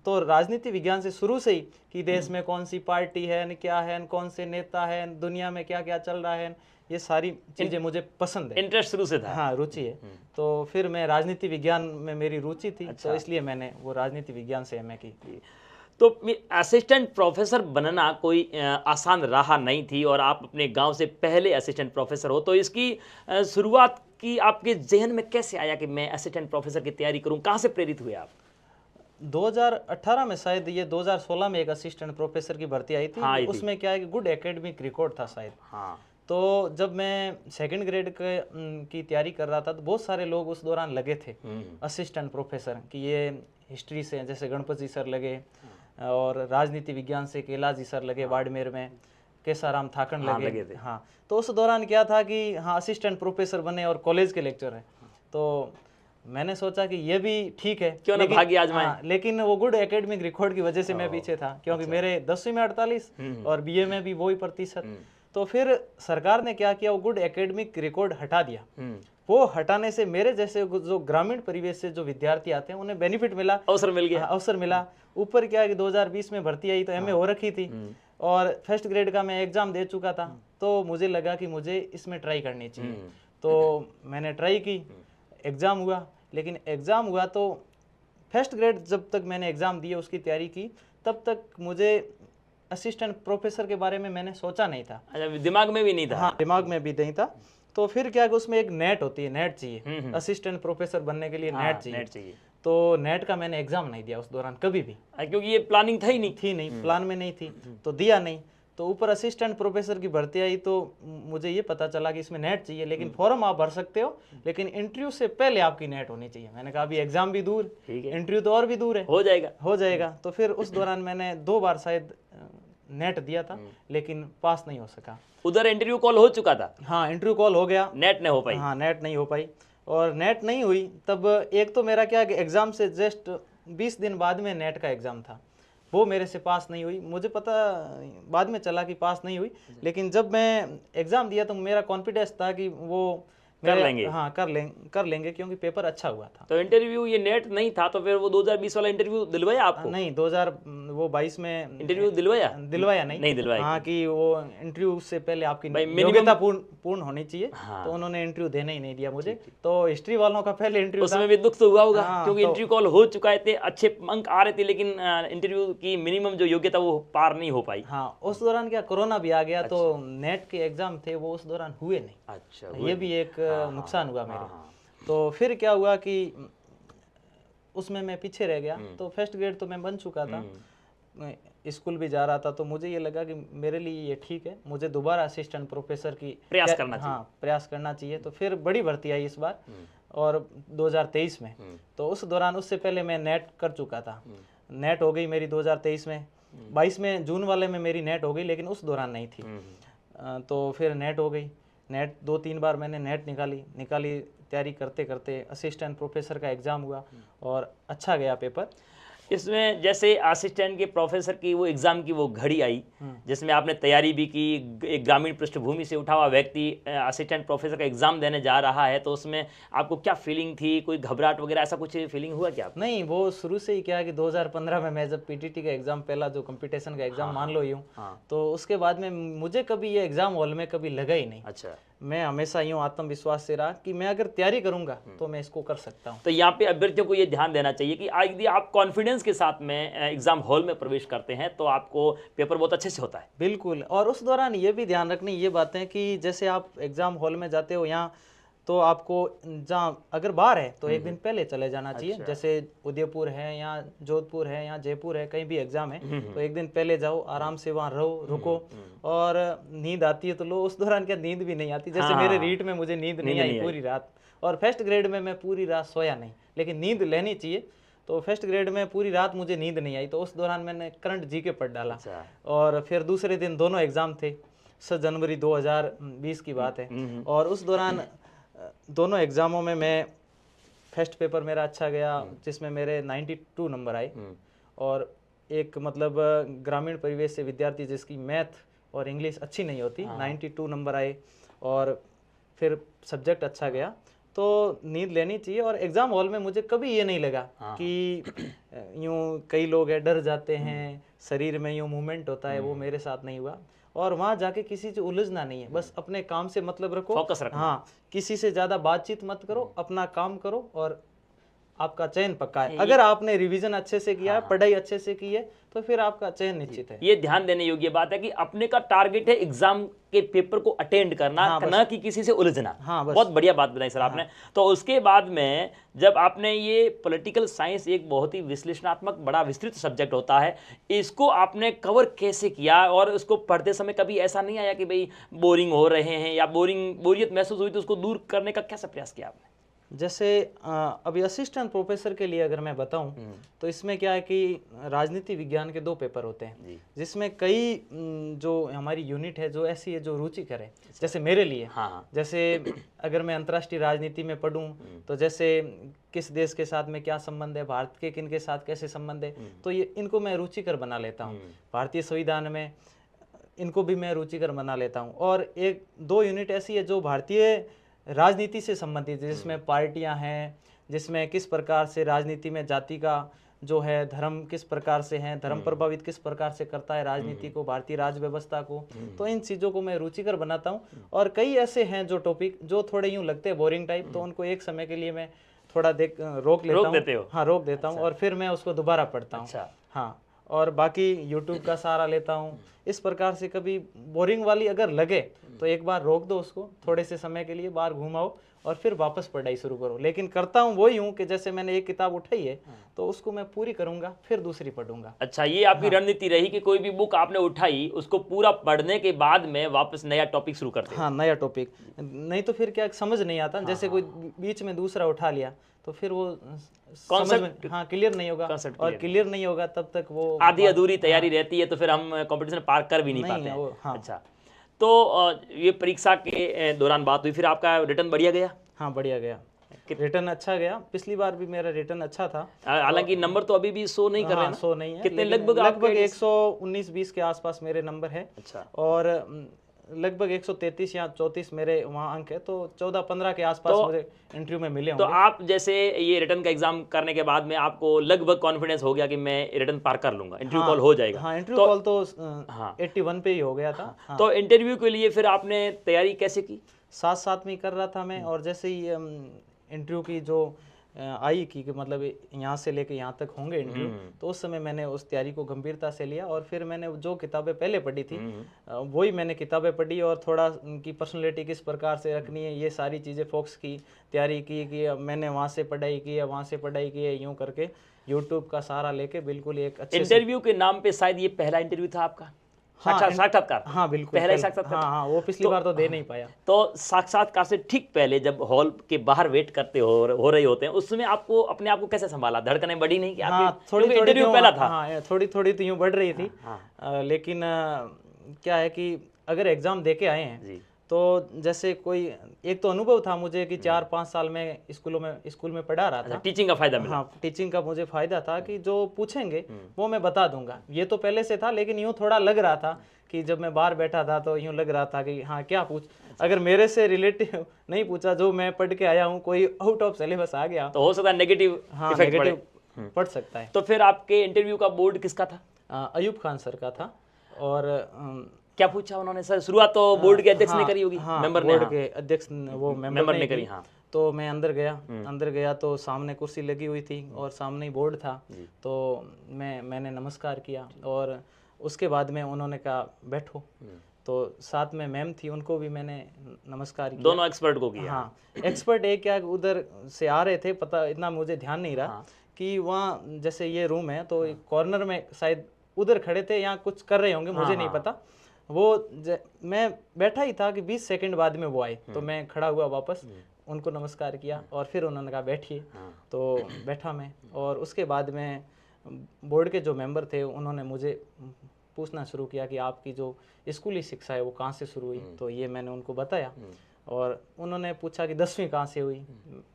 तो राजनीति विज्ञान से शुरू से ही कि देश में कौन सी पार्टी है, क्या है, कौन से नेता है, दुनिया में क्या क्या चल रहा है, ये सारी चीज़ें मुझे पसंद है। इंटरेस्ट शुरू से था? हाँ, रुचि है। तो फिर मैं राजनीति विज्ञान में मेरी रुचि थी। अच्छा। तो इसलिए मैंने वो राजनीति विज्ञान से एमए की। तो असिस्टेंट प्रोफेसर बनना कोई आसान राह नहीं थी और आप अपने गांव से पहले असिस्टेंट प्रोफेसर हो, तो इसकी शुरुआत की आपके जहन में कैसे आया कि मैं असिस्टेंट प्रोफेसर की तैयारी करूं? कहां से प्रेरित हुए आप? 2018 में शायद, ये 2016 में एक असिस्टेंट प्रोफेसर की भर्ती आई थी। हाँ, आई थी। उसमें क्या है कि गुड एकेडमिक रिकॉर्ड था शायद। हाँ। तो जब मैं सेकंड ग्रेड की तैयारी कर रहा था तो बहुत सारे लोग उस दौरान लगे थे असिस्टेंट प्रोफेसर कि ये हिस्ट्री से जैसे गणपति सर लगे, और राजनीति विज्ञान से कैलाश जी सर लगे बाड़मेर में, केसाराम थाकन लगे थे। हाँ, तो उस दौरान क्या था कि हाँ असिस्टेंट प्रोफेसर बने और कॉलेज के लेक्चर है। तो मैंने सोचा कि ये भी ठीक है, क्यों ना भाग्य आजमाएं। हाँ, लेकिन वो गुड एकेडमिक रिकॉर्ड की वजह से मैं पीछे था, क्योंकि मेरे 10वीं में 48 और बीए में भी वही प्रतिशत। तो फिर सरकार ने क्या किया, वो गुड एकेडमिक रिकॉर्ड हटा दिया। वो हटाने से मेरे जैसे जो ग्रामीण परिवेश से जो विद्यार्थी आते हैं उन्हें बेनिफिट मिला, अवसर मिल गया। अवसर मिला। ऊपर क्या है कि 2020 में भर्ती आई तो एमए हो रखी थी और फर्स्ट ग्रेड का मैं एग्जाम दे चुका था, तो मुझे लगा कि मुझे इसमें ट्राई करनी चाहिए। तो मैंने ट्राई की, एग्ज़ाम हुआ। लेकिन एग्ज़ाम हुआ तो फर्स्ट ग्रेड जब तक मैंने एग्ज़ाम दिए, उसकी तैयारी की, तब तक मुझे असिस्टेंट प्रोफेसर के बारे में मैंने सोचा नहीं था। अच्छा, दिमाग में भी नहीं था। हाँ, दिमाग में भी नहीं था। तो फिर क्या कि उसमें एक नेट होती है, नेट चाहिए असिस्टेंट प्रोफेसर बनने के लिए। नेट चाहिए। तो नेट का मैंने एग्जाम नहीं दिया उस दौरान कभी भी, क्योंकि ये प्लानिंग था ही नहीं। थी नहीं, प्लान में नहीं थी, तो दिया नहीं। तो ऊपर असिस्टेंट प्रोफेसर की भर्ती आई तो मुझे ये पता चला कि इसमें नेट चाहिए, लेकिन फॉर्म आप भर सकते हो, लेकिन इंटरव्यू से पहले आपकी नेट होनी चाहिए। मैंने कहा अभी एग्जाम भी दूर, इंटरव्यू तो और भी दूर है, हो जाएगा। तो फिर उस दौरान मैंने 2 बार शायद नेट दिया था, लेकिन पास नहीं हो सका। उधर इंटरव्यू कॉल हो चुका था? हाँ, इंटरव्यू कॉल हो गया, नेट नहीं हो पाई। हाँ, नेट नहीं हो पाई। और नेट नहीं हुई तब एक तो मेरा क्या कि एग्ज़ाम से जस्ट 20 दिन बाद में नेट का एग्ज़ाम था, वो मेरे से पास नहीं हुई। मुझे पता बाद में चला कि पास नहीं हुई, लेकिन जब मैं एग्ज़ाम दिया तो मेरा कॉन्फिडेंस था कि वो कर लेंगे। हाँ, कर लेंगे, क्योंकि पेपर अच्छा हुआ था। तो इंटरव्यू ये नेट नहीं था, तो फिर वो 2020 वाला इंटरव्यू दिलवाया आपको? नहीं, 2022 में इंटरव्यू दिलवाया नहीं दिलवाया। हाँ, कि वो इंटरव्यू से पहले आपकी योग्यता पूर्ण होनी चाहिए। हाँ। तो उन्होंने इंटरव्यू देने ही नहीं दिया मुझे। तो हिस्ट्री वालों का पहले इंटरव्यू उसमें भी दुख तो हुआ होगा। हाँ, क्योंकि इंटरव्यू कॉल हो चुका है, अच्छे अंक आ रहे थे, लेकिन इंटरव्यू की मिनिमम जो योग्यता वो पार नहीं हो पाई। हाँ, उस दौरान क्या कोरोना भी आ गया। तो नेट के एग्जाम थे वो उस दौरान हुए नहीं। अच्छा, ये भी एक नुकसान हुआ मेरे। तो फिर क्या हुआ कि उसमें मैं पीछे रह गया। तो फर्स्ट ग्रेड तो मैं बन चुका था, स्कूल भी जा रहा था। तो मुझे ये लगा कि मेरे लिए ये ठीक है, मुझे दोबारा असिस्टेंट प्रोफेसर की प्रयास करना चाहिए। हाँ, प्रयास करना चाहिए। तो फिर बड़ी भर्ती आई इस बार, और 2023 में। तो उस दौरान, उससे पहले मैं नेट कर चुका था। नेट हो गई मेरी 2023 में, 22 में जून वाले में मेरी नेट हो गई, लेकिन उस दौरान नहीं थी। तो फिर नेट हो गई। नेट 2-3 बार मैंने नेट निकाली तैयारी करते करते असिस्टेंट प्रोफेसर का एग्ज़ाम हुआ और अच्छा गया पेपर। इसमें जैसे असिस्टेंट के प्रोफेसर की वो एग्ज़ाम की वो घड़ी आई, जिसमें आपने तैयारी भी की, एक ग्रामीण पृष्ठभूमि से उठा हुआ व्यक्ति असिस्टेंट प्रोफेसर का एग्ज़ाम देने जा रहा है, तो उसमें आपको क्या फीलिंग थी? कोई घबराहट वगैरह ऐसा कुछ फीलिंग हुआ क्या? नहीं, वो शुरू से ही क्या है कि 2015 में मैं जब पीटीटी का एग्ज़ाम, पहला जो कंपटीशन का एग्ज़ाम मान लो यूँ, तो उसके बाद में मुझे कभी ये एग्ज़ाम हॉल में कभी लगा ही नहीं। अच्छा। मैं हमेशा यूँ आत्मविश्वास से रहा कि मैं अगर तैयारी करूंगा तो मैं इसको कर सकता हूँ। तो यहाँ पे अभ्यर्थियों को ये ध्यान देना चाहिए कि यदि आप कॉन्फिडेंस के साथ में एग्जाम हॉल में प्रवेश करते हैं तो आपको पेपर बहुत अच्छे से होता है। बिल्कुल। और उस दौरान ये भी ध्यान रखनी ये बातें कि जैसे आप एग्जाम हॉल में जाते हो, यहाँ तो आपको जहाँ अगर बाहर है तो एक दिन पहले चले जाना चाहिए। अच्छा। जैसे उदयपुर है या जोधपुर है या जयपुर है, कहीं भी एग्जाम है तो एक दिन पहले जाओ, आराम से वहाँ रहो, रुको, और नींद आती है तो लो। उस दौरान क्या नींद भी नहीं आती, जैसे मेरे रीट में मुझे नींद नहीं आई पूरी रात। और फर्स्ट ग्रेड में मैं पूरी रात सोया नहीं, लेकिन नींद लेनी चाहिए। तो फर्स्ट ग्रेड में पूरी रात मुझे नींद नहीं आई, तो उस दौरान मैंने करंट जीके पढ़ डाला। और फिर दूसरे दिन दोनों एग्जाम थे, 7 जनवरी 2020 की बात है। और उस दौरान दोनों एग्जामों में मैं फर्स्ट पेपर मेरा अच्छा गया, जिसमें मेरे 92 नंबर आए। और एक मतलब ग्रामीण परिवेश से विद्यार्थी जिसकी मैथ और इंग्लिश अच्छी नहीं होती, 92 नंबर आए। और फिर सब्जेक्ट अच्छा गया। तो नींद लेनी चाहिए। और एग्ज़ाम हॉल में मुझे कभी ये नहीं लगा कि यूँ कई लोग है डर जाते हैं, शरीर में यूँ मूवमेंट होता है, वो मेरे साथ नहीं हुआ। और वहाँ जाके किसी से उलझना नहीं है, बस अपने काम से मतलब रखो, फोकस रखना। हाँ, किसी से ज़्यादा बातचीत मत करो, अपना काम करो और आपका चयन पक्का है। अगर आपने रिवीजन अच्छे से किया है, पढ़ाई अच्छे से की है, तो फिर आपका चयन निश्चित है। ये ध्यान देने योग्य बात है कि अपने का टारगेट है एग्जाम के पेपर को अटेंड करना, न कि किसी से उलझना। बहुत बढ़िया बात बताई सर आपने। तो उसके बाद में जब आपने ये पॉलिटिकल साइंस एक बहुत ही विश्लेषणात्मक बड़ा विस्तृत सब्जेक्ट होता है, इसको आपने कवर कैसे किया और उसको पढ़ते समय कभी ऐसा नहीं आया कि भाई बोरिंग हो रहे हैं या बोरियत महसूस हुई, तो उसको दूर करने का कैसा प्रयास किया आपने? जैसे अभी असिस्टेंट प्रोफेसर के लिए अगर मैं बताऊं, तो इसमें क्या है कि राजनीति विज्ञान के 2 पेपर होते हैं, जिसमें कई जो हमारी यूनिट है जो ऐसी है जो रुचि करे। जैसे मेरे लिए, जैसे अगर मैं अंतर्राष्ट्रीय राजनीति में पढ़ूं, तो जैसे किस देश के साथ में क्या संबंध है, भारत के किन के साथ कैसे संबंध है, तो ये इनको मैं रुचिकर बना लेता हूँ। भारतीय संविधान में इनको भी मैं रुचिकर बना लेता हूँ। और 1-2 यूनिट ऐसी है जो भारतीय राजनीति से संबंधित, जिसमें पार्टियां हैं, जिसमें किस प्रकार से राजनीति में जाति का जो है, धर्म किस प्रकार से है, धर्म प्रभावित किस प्रकार से करता है राजनीति को, भारतीय राज व्यवस्था को। तो इन चीज़ों को मैं रुचिकर बनाता हूँ। और कई ऐसे हैं जो टॉपिक जो थोड़े यूँ लगते हैं बोरिंग टाइप, तो उनको एक समय के लिए मैं थोड़ा रोक लेता हूँ। हाँ, रोक देता हूँ और फिर मैं उसको दोबारा पढ़ता हूँ। हाँ, और बाकी यूट्यूब का सहारा लेता हूँ। इस प्रकार से कभी बोरिंग वाली अगर लगे तो एक बार रोक दो उसको, थोड़े से समय के लिए बाहर घुमाओ और फिर वापस पढ़ाई शुरू करो। लेकिन करता हूँ वही हूँ कि जैसे मैंने एक किताब उठाई है तो उसको मैं पूरी करूंगा, फिर दूसरी पढ़ूंगा। अच्छा, ये आपकी रणनीति रही कि कोई भी बुक आपने उठाई उसको पूरा पढ़ने के बाद में वापस नया टॉपिक शुरू करते हैं। हाँ, नया टॉपिक, नहीं तो फिर क्या समझ नहीं आता। जैसे कोई बीच में दूसरा उठा लिया तो फिर वो कॉन्सेप्ट क्लियर नहीं होगा, और क्लियर नहीं होगा तब तक वो आधी अधूरी तैयारी रहती है, तो फिर हम कंपटीशन पार कर भी नहीं पाते हैं। अच्छा, तो ये परीक्षा के दौरान बात हुई, फिर आपका रिटर्न बढ़िया गया? हाँ, बढ़िया गया, रिटर्न अच्छा गया। पिछली बार भी मेरा रिटर्न अच्छा था, हालांकि नंबर तो अभी भी शो नहीं कर रहे हैं। शो नहीं है। कितने? लगभग 119-20 के आसपास मेरे नंबर है। अच्छा, और लगभग 133 या 34 मेरे वहाँ अंक है, तो 14-15 के आसपास मुझे इंटरव्यू में मिले होंगे। तो आप जैसे ये रिटर्न का एग्जाम करने के बाद में आपको लगभग कॉन्फिडेंस हो गया कि मैं रिटर्न पार कर लूंगा, इंटरव्यू कॉल हो जाएगा? हाँ, इंटरव्यू कॉल तो 81 पे ही हो गया था। तो इंटरव्यू के लिए फिर आपने तैयारी कैसे की? साथ में कर रहा था मैं। और जैसे ही इंटरव्यू की जो आई कि मतलब यहाँ से लेके यहाँ तक होंगे इंटरव्यू, तो उस समय मैंने उस तैयारी को गंभीरता से लिया। और फिर मैंने जो किताबें पहले पढ़ी थी वही मैंने किताबें पढ़ी, और थोड़ा उनकी पर्सनैलिटी किस प्रकार से रखनी है, ये सारी चीज़ें फोकस की, तैयारी की कि मैंने वहाँ से पढ़ाई की है, वहाँ से पढ़ाई की है, यूँ करके यूट्यूब का सहारा लेके बिल्कुल एक अच्छे इंटरव्यू के नाम पे शायद ये पहला इंटरव्यू था आपका? साक्षात्कार? हाँ, बिल्कुल पहला साक्षात्कार। हाँ, वो पिछली बार तो दे नहीं पाया। तो साक्षात्कार से ठीक पहले जब हॉल के बाहर वेट करते हो रहे होते हैं, उस समय आपको अपने आप को कैसे संभाला? धड़कनें बढ़ी नहीं कि थोड़ी इंटरव्यू पहला था? हाँ, थोड़ी तो यूँ बढ़ रही थी। लेकिन क्या है कि अगर एग्जाम दे के आए हैं तो जैसे कोई एक तो अनुभव था मुझे कि 4-5 साल में स्कूल में पढ़ा रहा था। टीचिंग का फायदा मिला? हाँ, टीचिंग का मुझे फायदा था कि जो पूछेंगे वो मैं बता दूंगा। ये तो पहले से था, लेकिन यूँ थोड़ा लग रहा था कि जब मैं बाहर बैठा था तो यूँ लग रहा था कि हाँ, क्या पूछ, अगर मेरे से रिलेटिव नहीं पूछा, जो मैं पढ़ के आया हूँ, कोई आउट ऑफ सिलेबस आ गया तो हो सकता है नेगेटिव नेगेटिव पढ़ सकता है। तो फिर आपके इंटरव्यू का बोर्ड किसका था? अयूब खान सर का था। और क्या पूछा उन्होंने सर? शुरुआत तो बोर्ड के अध्यक्ष ने करी होगी, मेंबर ने? बोर्ड के अध्यक्ष वो मेंबर ने करी। हाँ, तो मैं अंदर गया तो सामने कुर्सी लगी हुई थी और सामने ही बोर्ड था। तो मैंने नमस्कार किया, और उसके बाद में उन्होंने कहा बैठो। तो साथ में मैम थी, उनको भी मैंने नमस्कार किया। दोनों एक्सपर्ट को किया? हाँ, एक्सपर्ट एक क्या उधर से आ रहे थे, पता इतना मुझे ध्यान नहीं रहा कि वहाँ जैसे ये रूम है तो कॉर्नर में शायद उधर खड़े थे या कुछ कर रहे होंगे, मुझे नहीं पता। मैं बैठा ही था कि 20 सेकंड बाद में वो आए, तो मैं खड़ा हुआ वापस, उनको नमस्कार किया और फिर उन्होंने कहा बैठिए। तो बैठा मैं, और उसके बाद में बोर्ड के जो मेंबर थे उन्होंने मुझे पूछना शुरू किया कि आपकी जो स्कूली शिक्षा है वो कहाँ से शुरू हुई। तो ये मैंने उनको बताया, और उन्होंने पूछा कि 10वीं कहाँ से हुई,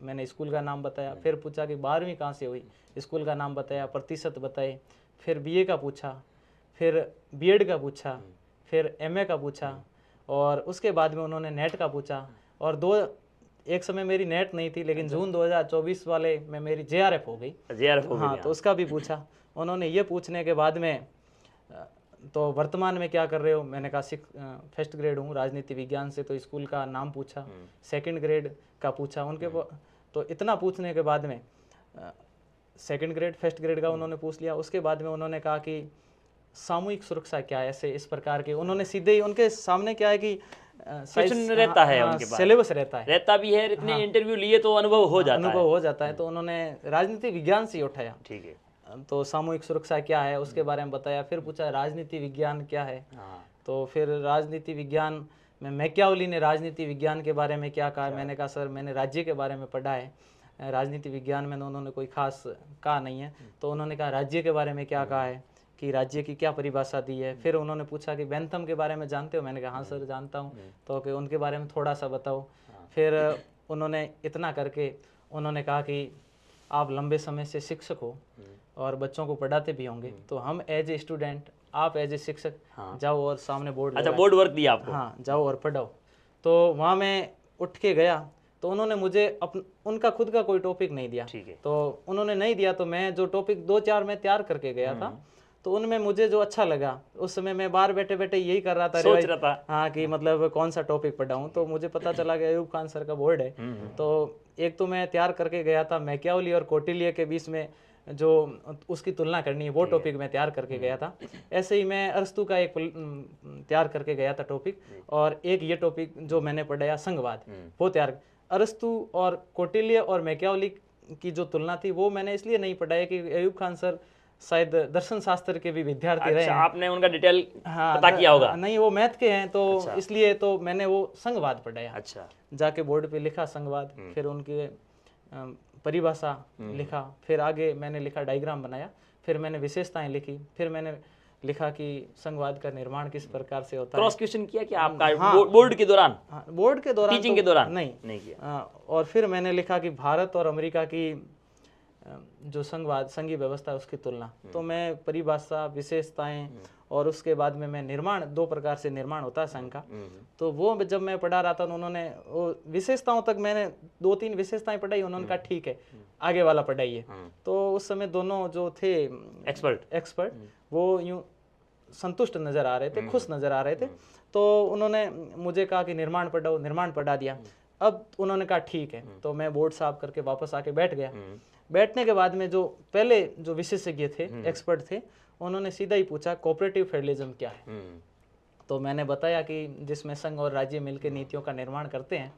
मैंने स्कूल का नाम बताया। फिर पूछा कि 12वीं कहाँ से हुई, स्कूल का नाम बताया, प्रतिशत बताए। फिर बीए का पूछा, फिर बीएड का पूछा, फिर एमए का पूछा, और उसके बाद में उन्होंने नेट का पूछा। और एक समय मेरी नेट नहीं थी, लेकिन जून 2024 वाले में मेरी जेआरएफ हो गई। हाँ, तो उसका भी पूछा उन्होंने। ये पूछने के बाद में तो वर्तमान में क्या कर रहे हो, मैंने कहा फर्स्ट ग्रेड हूँ राजनीति विज्ञान से। तो स्कूल का नाम पूछा, सेकंड ग्रेड का पूछा उनके। तो इतना पूछने के बाद में सेकंड ग्रेड फर्स्ट ग्रेड का उन्होंने पूछ लिया। उसके बाद में उन्होंने कहा कि सामूहिक सुरक्षा क्या है, ऐसे इस प्रकार के उन्होंने सीधे ही उनके सामने क्या है कि क्वेश्चन रहता है उनके पास, सिलेबस रहता भी है। इतने इंटरव्यू लिए तो अनुभव हो जाता है। तो उन्होंने राजनीति विज्ञान से ही उठाया। ठीक है। तो सामूहिक सुरक्षा क्या है उसके बारे में बताया। फिर पूछा राजनीति विज्ञान क्या है। तो फिर राजनीति विज्ञान में मैकियावेली ने राजनीति विज्ञान के बारे में क्या कहा। मैंने कहा सर मैंने राज्य के बारे में पढ़ा है, राजनीति विज्ञान में उन्होंने कोई खास कहा नहीं है। तो उन्होंने कहा राज्य के बारे में क्या कहा है, कि राज्य की क्या परिभाषा दी है। फिर उन्होंने पूछा कि बेंथम के बारे में जानते हो। मैंने कहा हाँ सर जानता हूँ। तो कि उनके बारे में थोड़ा सा बताओ। फिर उन्होंने इतना करके उन्होंने कहा कि आप लंबे समय से शिक्षक हो और बच्चों को पढ़ाते भी होंगे, तो हम एज ए स्टूडेंट, आप एज ए शिक्षक जाओ और सामने बोर्ड, अच्छा बोर्ड वर्क दिया आपको। हाँ जाओ और पढ़ाओ। तो वहाँ मैं उठ के गया। तो उन्होंने मुझे उनका खुद का कोई टॉपिक नहीं दिया। ठीक है। तो उन्होंने नहीं दिया तो मैं जो टॉपिक 2-4 मैं तैयार करके गया था, तो उनमें मुझे जो अच्छा लगा, उस समय मैं बाहर बैठे बैठे यही कर रहा था, सोच रहा था हाँ कि मतलब कौन सा टॉपिक पढ़ाऊँ। तो मुझे पता चला कि अयूब खान सर का बोर्ड है। तो एक तो मैं तैयार करके गया था मैकियावेली और कौटिल्य के बीच में जो उसकी तुलना करनी है, वो टॉपिक मैं तैयार करके गया था। ऐसे ही मैं अरस्तु का एक तैयार करके गया था टॉपिक, और एक ये टॉपिक जो मैंने पढ़ाया संघवाद, वो तैयार। अरस्तु और कौटिल्य और मैकियावेली की जो तुलना थी वो मैंने इसलिए नहीं पढ़ाया कि अयूब खान सर शायद दर्शन शास्त्र के भी विद्यार्थी रहे हैं। आपने उनका डिटेल पता किया होगा? नहीं, वो मैथ के हैं, तो इसलिए तो मैंने वो संघवाद पढ़ाया। अच्छा। जाके बोर्ड पे लिखा संघवाद, फिर उनके परिभाषा लिखा, फिर आगे मैंने लिखा डायग्राम बनाया, फिर मैंने विशेषताएं लिखी, फिर मैंने लिखा कि संघवाद का निर्माण किस प्रकार से होता है। क्रॉस क्वेश्चन किया कि आपका बोर्ड के दौरान? बोर्ड के दौरान, टीचिंग के दौरान नहीं किया। और फिर मैंने लिखा कि भारत और अमेरिका की जो संघीय व्यवस्था है उसकी तुलना। तो मैं परिभाषा, विशेषताएं और उसके बाद में मैं निर्माण, 2 प्रकार से निर्माण होता है संघ का। तो वो जब मैं पढ़ा रहा था उन्होंने वो विशेषताओं तक मैंने 2-3 विशेषताएं पढ़ाई। उन्होंने कहा ठीक है आगे वाला पढ़ाइए। तो उस समय दोनों जो थे एक्सपर्ट वो यूं संतुष्ट नजर आ रहे थे, खुश नजर आ रहे थे। तो उन्होंने मुझे कहा कि निर्माण पढ़ाओ, निर्माण पढ़ा दिया। अब उन्होंने कहा ठीक है। तो मैं बोर्ड साफ करके वापस आके बैठ गया। बैठने के बाद में जो पहले जो विशेषज्ञ थे, एक्सपर्ट थे, उन्होंने सीधा ही पूछा कोऑपरेटिव फेडरलिज्म क्या है। तो मैंने बताया कि जिसमें संघ और राज्य मिलकर नीतियों का निर्माण करते हैं।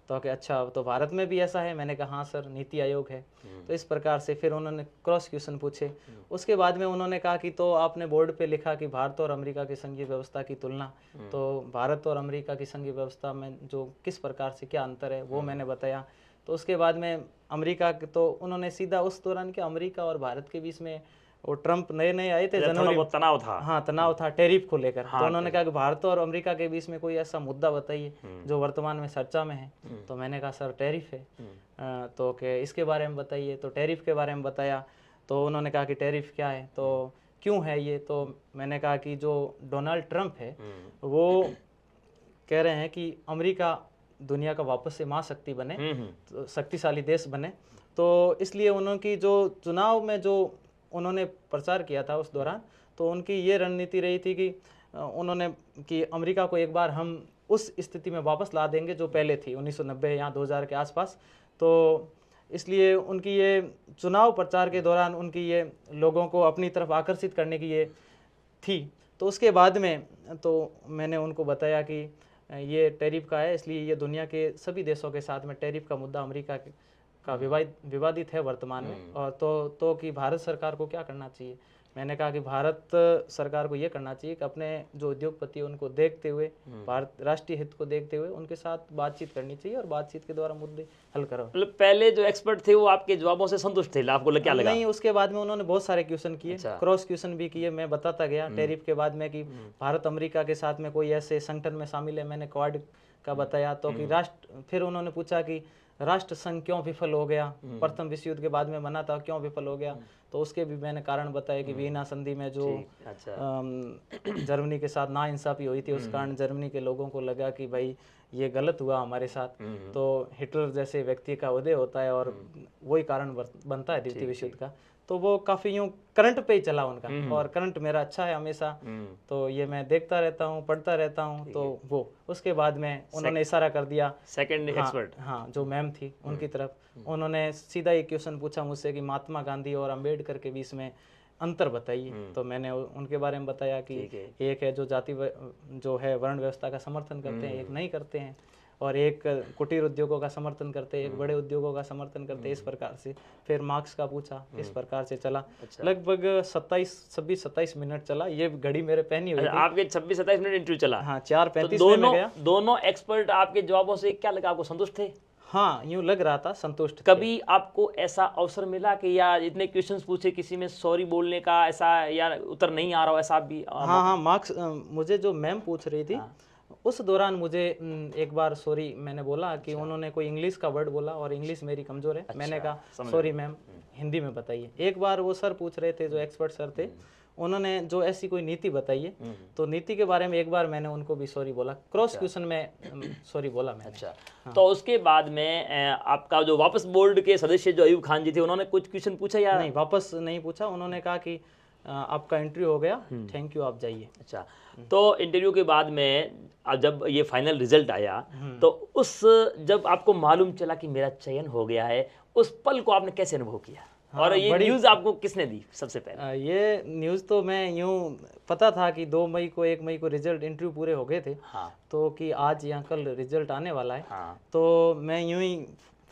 तो कि अच्छा तो भारत में भी ऐसा है। मैंने कहा हाँ सर नीति आयोग है। तो इस प्रकार से फिर उन्होंने क्रॉस क्वेश्चन पूछे। उसके बाद में उन्होंने कहा कि तो आपने बोर्ड पे लिखा कि भारत और अमेरिका की संघीय व्यवस्था की तुलना, तो भारत और अमेरिका की संघीय व्यवस्था में जो किस प्रकार से क्या अंतर है वो मैंने बताया। तो उसके बाद में अमेरिका, तो उन्होंने सीधा उस दौरान के अमेरिका और भारत के बीच में वो ट्रम्प नए आए थे जनवरी में, तनाव था। हाँ तनाव था टैरिफ को लेकर। तो उन्होंने कहा कि भारत और अमेरिका के बीच में कोई ऐसा मुद्दा बताइए जो वर्तमान में चर्चा में है। तो मैंने कहा सर टैरिफ है। तो कि इसके बारे में बताइए। तो टैरिफ के बारे में बताया। तो उन्होंने कहा कि टैरिफ क्या है, तो क्यों है ये। तो मैंने कहा कि जो डोनाल्ड ट्रम्प है वो कह रहे हैं कि अमेरिका दुनिया का वापस से महाशक्ति बने, तो शक्तिशाली देश बने। तो इसलिए उनकी जो चुनाव में जो उन्होंने प्रचार किया था उस दौरान, तो उनकी ये रणनीति रही थी कि उन्होंने कि अमेरिका को एक बार हम उस स्थिति में वापस ला देंगे जो पहले थी 1990 या 2000 के आसपास। तो इसलिए उनकी ये चुनाव प्रचार के दौरान उनकी ये लोगों को अपनी तरफ आकर्षित करने की ये थी। तो उसके बाद में तो मैंने उनको बताया कि ये टैरिफ का है, इसलिए ये दुनिया के सभी देशों के साथ में टैरिफ का मुद्दा अमेरिका का विवादित है वर्तमान में। और तो कि भारत सरकार को क्या करना चाहिए। मैंने कहा कि भारत सरकार को ये करना चाहिए कि अपने जो उद्योगपति हैं उनको देखते हुए, भारत राष्ट्रीय हित को देखते हुए उनके साथ बातचीत करनी चाहिए और बातचीत के द्वारा मुद्दे हल करो। मतलब पहले जो एक्सपर्ट थे वो आपके जवाबों से संतुष्ट थे, आपको क्या लगा? नहीं, उसके बाद में उन्होंने बहुत सारे क्वेश्चन किए, क्रॉस क्वेश्चन भी किए। मैं बताता गया टैरिफ के बाद में कि भारत अमेरिका के साथ में कोई ऐसे संगठन में शामिल है, मैंने क्वाड का बताया। तो कि फिर उन्होंने पूछा कि राष्ट्र संघ क्यों विफल हो गया, प्रथम विश्व युद्ध के बाद में बना था, क्यों विफल हो गया। तो उसके भी मैंने कारण बताया कि वियना संधि में जो जर्मनी के साथ नाइंसाफी हुई थी, उस कारण जर्मनी के लोगों को लगा कि भाई ये गलत हुआ हमारे साथ। तो हिटलर जैसे व्यक्ति का उदय होता है और वही कारण बनता है द्वितीय विश्व युद्ध का। तो वो काफ़ी यूँ करंट पे ही चला उनका, और करंट मेरा अच्छा है हमेशा, तो ये मैं देखता रहता हूँ, पढ़ता रहता हूँ। तो वो उसके बाद में उन्होंने इशारा कर दिया सेकंड एक्सपर्ट, हाँ जो मैम थी उनकी तरफ, उन्होंने सीधा ये क्वेश्चन पूछा मुझसे कि महात्मा गांधी और अंबेडकर के बीच में अंतर बताइए। तो मैंने उनके बारे में बताया कि एक है जो जो है वर्ण व्यवस्था का समर्थन करते हैं, एक नहीं करते हैं, और एक कुटीर उद्योगों का समर्थन करते हैं, एक बड़े उद्योगों का समर्थन करते हैं, इस प्रकार से। फिर मार्क्स का पूछा, इस प्रकार से चला। लगभग 26-27 मिनट चला, ये घड़ी मेरे पहनी हुई थी। आपके 26-27 मिनट इंटरव्यू चला? हाँ, 4:35 में मैं गया। दोनों एक्सपर्ट आपके जवाबों से क्या लगा, आपको संतुष्ट थे? हाँ, यूं लग रहा था संतुष्ट। कभी आपको ऐसा अवसर मिला कि यार इतने क्वेश्चंस पूछे, किसी में सॉरी बोलने का ऐसा, यार उत्तर नहीं आ रहा हो, ऐसा भी? हाँ, मार्क्स मुझे जो मैम पूछ रही थी, उस दौरान मुझे एक बार सॉरी मैंने बोला कि उन्होंने कोई इंग्लिश का वर्ड बोला और इंग्लिश मेरी कमजोर है। मैंने कहा सॉरी मैम, हिंदी में बताइए। एक बार वो सर पूछ रहे थे, जो एक्सपर्ट सर थे, उन्होंने जो ऐसी कोई नीति बताई है, तो नीति के बारे में एक बार मैंने उनको भी सॉरी बोला, क्रॉस क्वेश्चन में सॉरी बोला मैंने। अच्छा, तो उसके बाद में आपका जो वापस बोर्ड के सदस्य जो अयूब खान जी थे, उन्होंने कुछ क्वेश्चन पूछा या नहीं? वापस नहीं पूछा, उन्होंने कहा कि आपका इंटरव्यू हो गया, थैंक यू, आप जाइए। अच्छा, तो इंटरव्यू के बाद में जब ये फाइनल रिजल्ट आया, तो उस जब आपको मालूम चला कि मेरा चयन हो गया है, उस पल को आपने कैसे अनुभव किया? और ये न्यूज़ आपको किसने दी सबसे पहले? ये न्यूज़ तो मैं यूं पता था कि 2 मई को 1 मई को रिजल्ट इंटरव्यू पूरे हो गए थे। तो कि आज या कल रिजल्ट आने वाला है। तो मैं यूं ही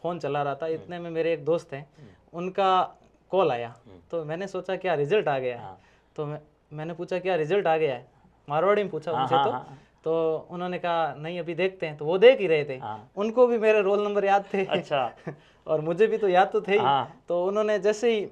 फ़ोन चला रहा था, इतने में मेरे एक दोस्त हैं, उनका कॉल आया। तो मैंने सोचा क्या रिजल्ट आ गया है? तो मैंने पूछा क्या रिजल्ट आ गया है, मारवाड़ी में पूछा उनसे। तो उन्होंने कहा नहीं अभी देखते हैं। तो वो देख ही रहे थे, उनको भी मेरे रोल नंबर याद थे। अच्छा। और मुझे भी तो याद तो थे ही। तो उन्होंने जैसे ही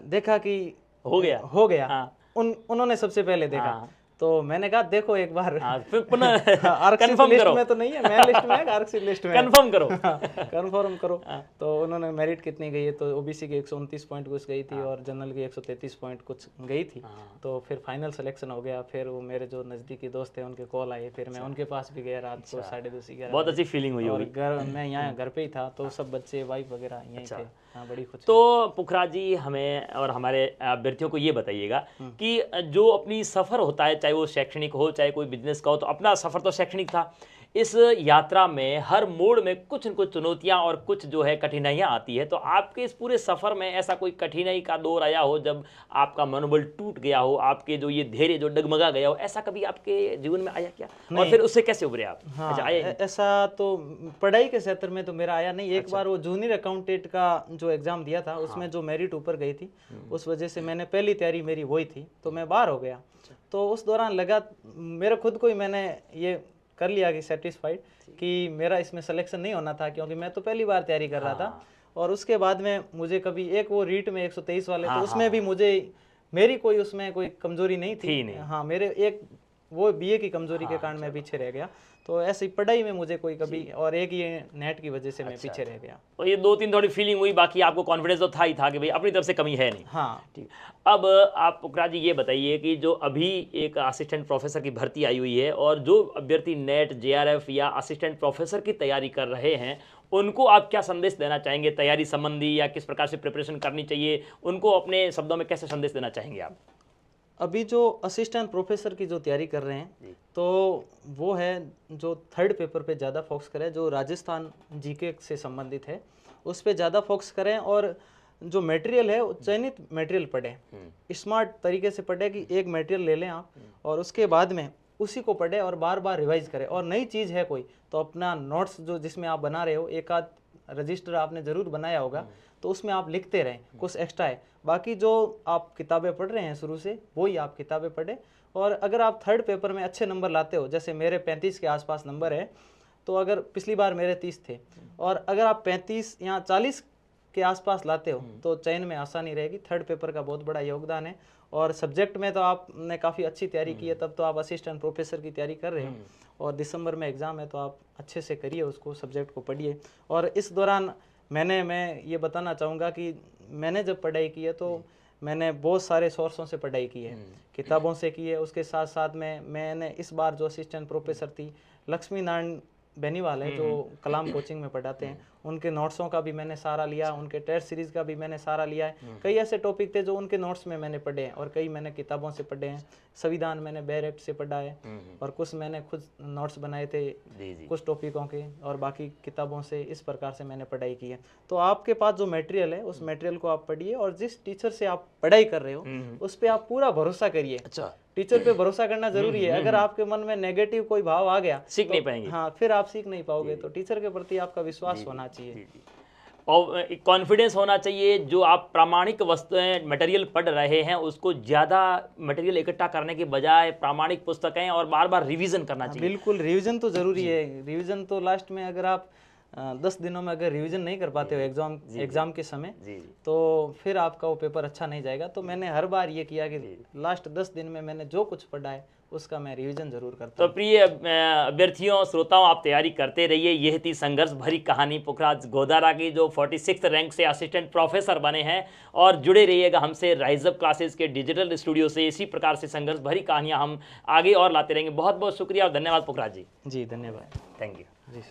देखा कि हो गया, उन्होंने सबसे पहले देखा। तो मैंने कहा देखो एक बार, फिर पुनः आरक्षित लिस्ट में तो नहीं है, मैं लिस्ट में है, आरक्षित लिस्ट में कंफर्म करो। कंफर्म करो। तो उन्होंने मेरिट कितनी गई है, तो ओबीसी की 129 पॉइंट कुछ गई थी और जनरल की 133 पॉइंट कुछ गई थी। तो फिर फाइनल सिलेक्शन हो गया। फिर वो मेरे जो नज़दीकी दोस्त थे उनके कॉल आए, फिर मैं उनके पास भी गया रात को 10:30-11। बहुत अच्छी फीलिंग हुई और मैं यहाँ घर पे ही था, तो सब बच्चे वाइफ वगैरह यहीं थे। हाँ, बड़ी खुशी। तो पुखराज जी, हमें और हमारे अभ्यर्थियों को ये बताइएगा कि जो अपनी सफ़र होता है, चाहे वो शैक्षणिक हो चाहे कोई बिजनेस का हो, तो अपना सफ़र तो शैक्षणिक था। इस यात्रा में हर मोड़ में कुछ न कुछ चुनौतियां और कुछ जो है कठिनाइयां आती है। तो आपके इस पूरे सफ़र में ऐसा कोई कठिनाई का दौर आया हो जब आपका मनोबल टूट गया हो, आपके जो ये धैर्य जो डगमगा गया हो, ऐसा कभी आपके जीवन में आया क्या? और फिर उससे कैसे उभरे आप? हाँ, अच्छा, ऐसा तो पढ़ाई के क्षेत्र में तो मेरा आया नहीं। एक बार वो जूनियर अकाउंटेंट का जो एग्ज़ाम दिया था, उसमें जो मेरिट ऊपर गई थी, उस वजह से मैंने पहली तैयारी मेरी वही थी, तो मैं बाहर हो गया। तो उस दौरान लगा मेरे खुद को ही, मैंने ये कर लिया कि सेटिस्फाइड कि मेरा इसमें सिलेक्शन नहीं होना था, क्योंकि मैं तो पहली बार तैयारी कर रहा था। और उसके बाद में मुझे कभी एक वो रीट में 123 वाले, तो उसमें भी मुझे मेरी कोई उसमें कोई कमजोरी नहीं थी। हाँ, मेरे एक वो बीए की कमजोरी के कारण मैं पीछे रह गया। तो ऐसी पढ़ाई में मुझे कोई कभी, और एक ये नेट की वजह से मैं पीछे रह गया। तो ये 2-3 थोड़ी फीलिंग हुई, बाकी आपको कॉन्फिडेंस तो था ही था कि भाई अपनी तरफ से कमी है नहीं। हाँ, ठीक। अब आप पुखराज जी ये बताइए कि जो अभी एक असिस्टेंट प्रोफेसर की भर्ती आई हुई है, और जो अभ्यर्थी नेट, जेआरएफ या असिस्टेंट प्रोफेसर की तैयारी कर रहे हैं, उनको आप क्या संदेश देना चाहेंगे तैयारी संबंधी, या किस प्रकार से प्रिपरेशन करनी चाहिए, उनको अपने शब्दों में कैसे संदेश देना चाहेंगे आप? अभी जो असिस्टेंट प्रोफेसर की जो तैयारी कर रहे हैं, तो वो है जो थर्ड पेपर पे ज़्यादा फोकस करें, जो राजस्थान जीके से संबंधित है उस पे ज़्यादा फोकस करें, और जो मटेरियल है चयनित मटेरियल पढ़ें, स्मार्ट तरीके से पढ़ें कि एक मटेरियल ले लें आप, और उसके बाद में उसी को पढ़ें और बार बार रिवाइज करें। और नई चीज़ है कोई, तो अपना नोट्स जो जिसमें आप बना रहे हो, एक आध रजिस्टर आपने ज़रूर बनाया होगा, तो उसमें आप लिखते रहें, कुछ एक्स्ट्रा है। बाकी जो आप किताबें पढ़ रहे हैं शुरू से, वही आप किताबें पढ़ें। और अगर आप थर्ड पेपर में अच्छे नंबर लाते हो, जैसे मेरे 35 के आसपास नंबर है, तो अगर पिछली बार मेरे 30 थे, और अगर आप 35 या 40 के आसपास लाते हो, तो चयन में आसानी रहेगी। थर्ड पेपर का बहुत बड़ा योगदान है। और सब्जेक्ट में तो आपने काफ़ी अच्छी तैयारी की है, तब तो आप असिस्टेंट प्रोफेसर की तैयारी कर रहे हो, और दिसंबर में एग्ज़ाम है, तो आप अच्छे से करिए उसको, सब्जेक्ट को पढ़िए। और इस दौरान मैं ये बताना चाहूँगा कि मैंने जब पढ़ाई की है, तो मैंने बहुत सारे सोर्सों से पढ़ाई की है, किताबों से की है। उसके साथ साथ में मैंने इस बार जो असिस्टेंट प्रोफेसर थी, लक्ष्मी नारायण बेनीवाल है जो कलाम कोचिंग में पढ़ाते हैं, उनके नोट्सों का भी मैंने सहारा लिया, उनके टेस्ट सीरीज का भी मैंने सहारा लिया है। कई ऐसे टॉपिक थे जो उनके नोट्स में मैंने पढ़े हैं और कई मैंने किताबों से पढ़े हैं। संविधान मैंने बैरेक्ट से पढ़ा है और कुछ मैंने खुद नोट्स बनाए थे कुछ टॉपिकों के, और बाकी किताबों से इस प्रकार से मैंने पढ़ाई की है। तो आपके पास जो मटेरियल है उस मटेरियल को आप पढ़िए और जिस टीचर से आप पढ़ाई कर रहे हो उस पर आप पूरा भरोसा करिए। अच्छा, टीचर पे भरोसा करना जरूरी है। अगर आपके मन में नेगेटिव कोई भाव आ गया सीख नहीं पाएंगे। हाँ, फिर आप सीख नहीं पाओगे। तो टीचर के प्रति आपका विश्वास होना चाहिए और कॉन्फिडेंस होना चाहिए। जो आप प्रामाणिक वस्तुएं मटेरियल पढ़ रहे हैं उसको ज़्यादा मटेरियल इकट्ठा करने के बजाय प्रामाणिक पुस्तकें और बार बार रिवीजन करना चाहिए। बिल्कुल, रिवीजन तो जरूरी है। रिवीजन तो लास्ट में अगर आप 10 दिनों में अगर रिवीजन नहीं कर पाते हो एग्जाम के समय, तो फिर आपका वो पेपर अच्छा नहीं जाएगा। तो मैंने हर बार ये किया कि लास्ट 10 दिन में मैंने जो कुछ पढ़ा है उसका मैं रिवीजन जरूर करता हूँ। तो प्रिय अभ्यर्थियों, श्रोताओं, आप तैयारी करते रहिए। यह थी संघर्ष भरी कहानी पुखराज गोदारा की, जो 46 रैंक से असिस्टेंट प्रोफेसर बने हैं। और जुड़े रहिएगा हमसे राइजअप क्लासेस के डिजिटल स्टूडियो से। इसी प्रकार से संघर्ष भरी कहानियाँ हम आगे और लाते रहेंगे। बहुत बहुत शुक्रिया और धन्यवाद पुखराज जी। जी धन्यवाद। Thank you. जी।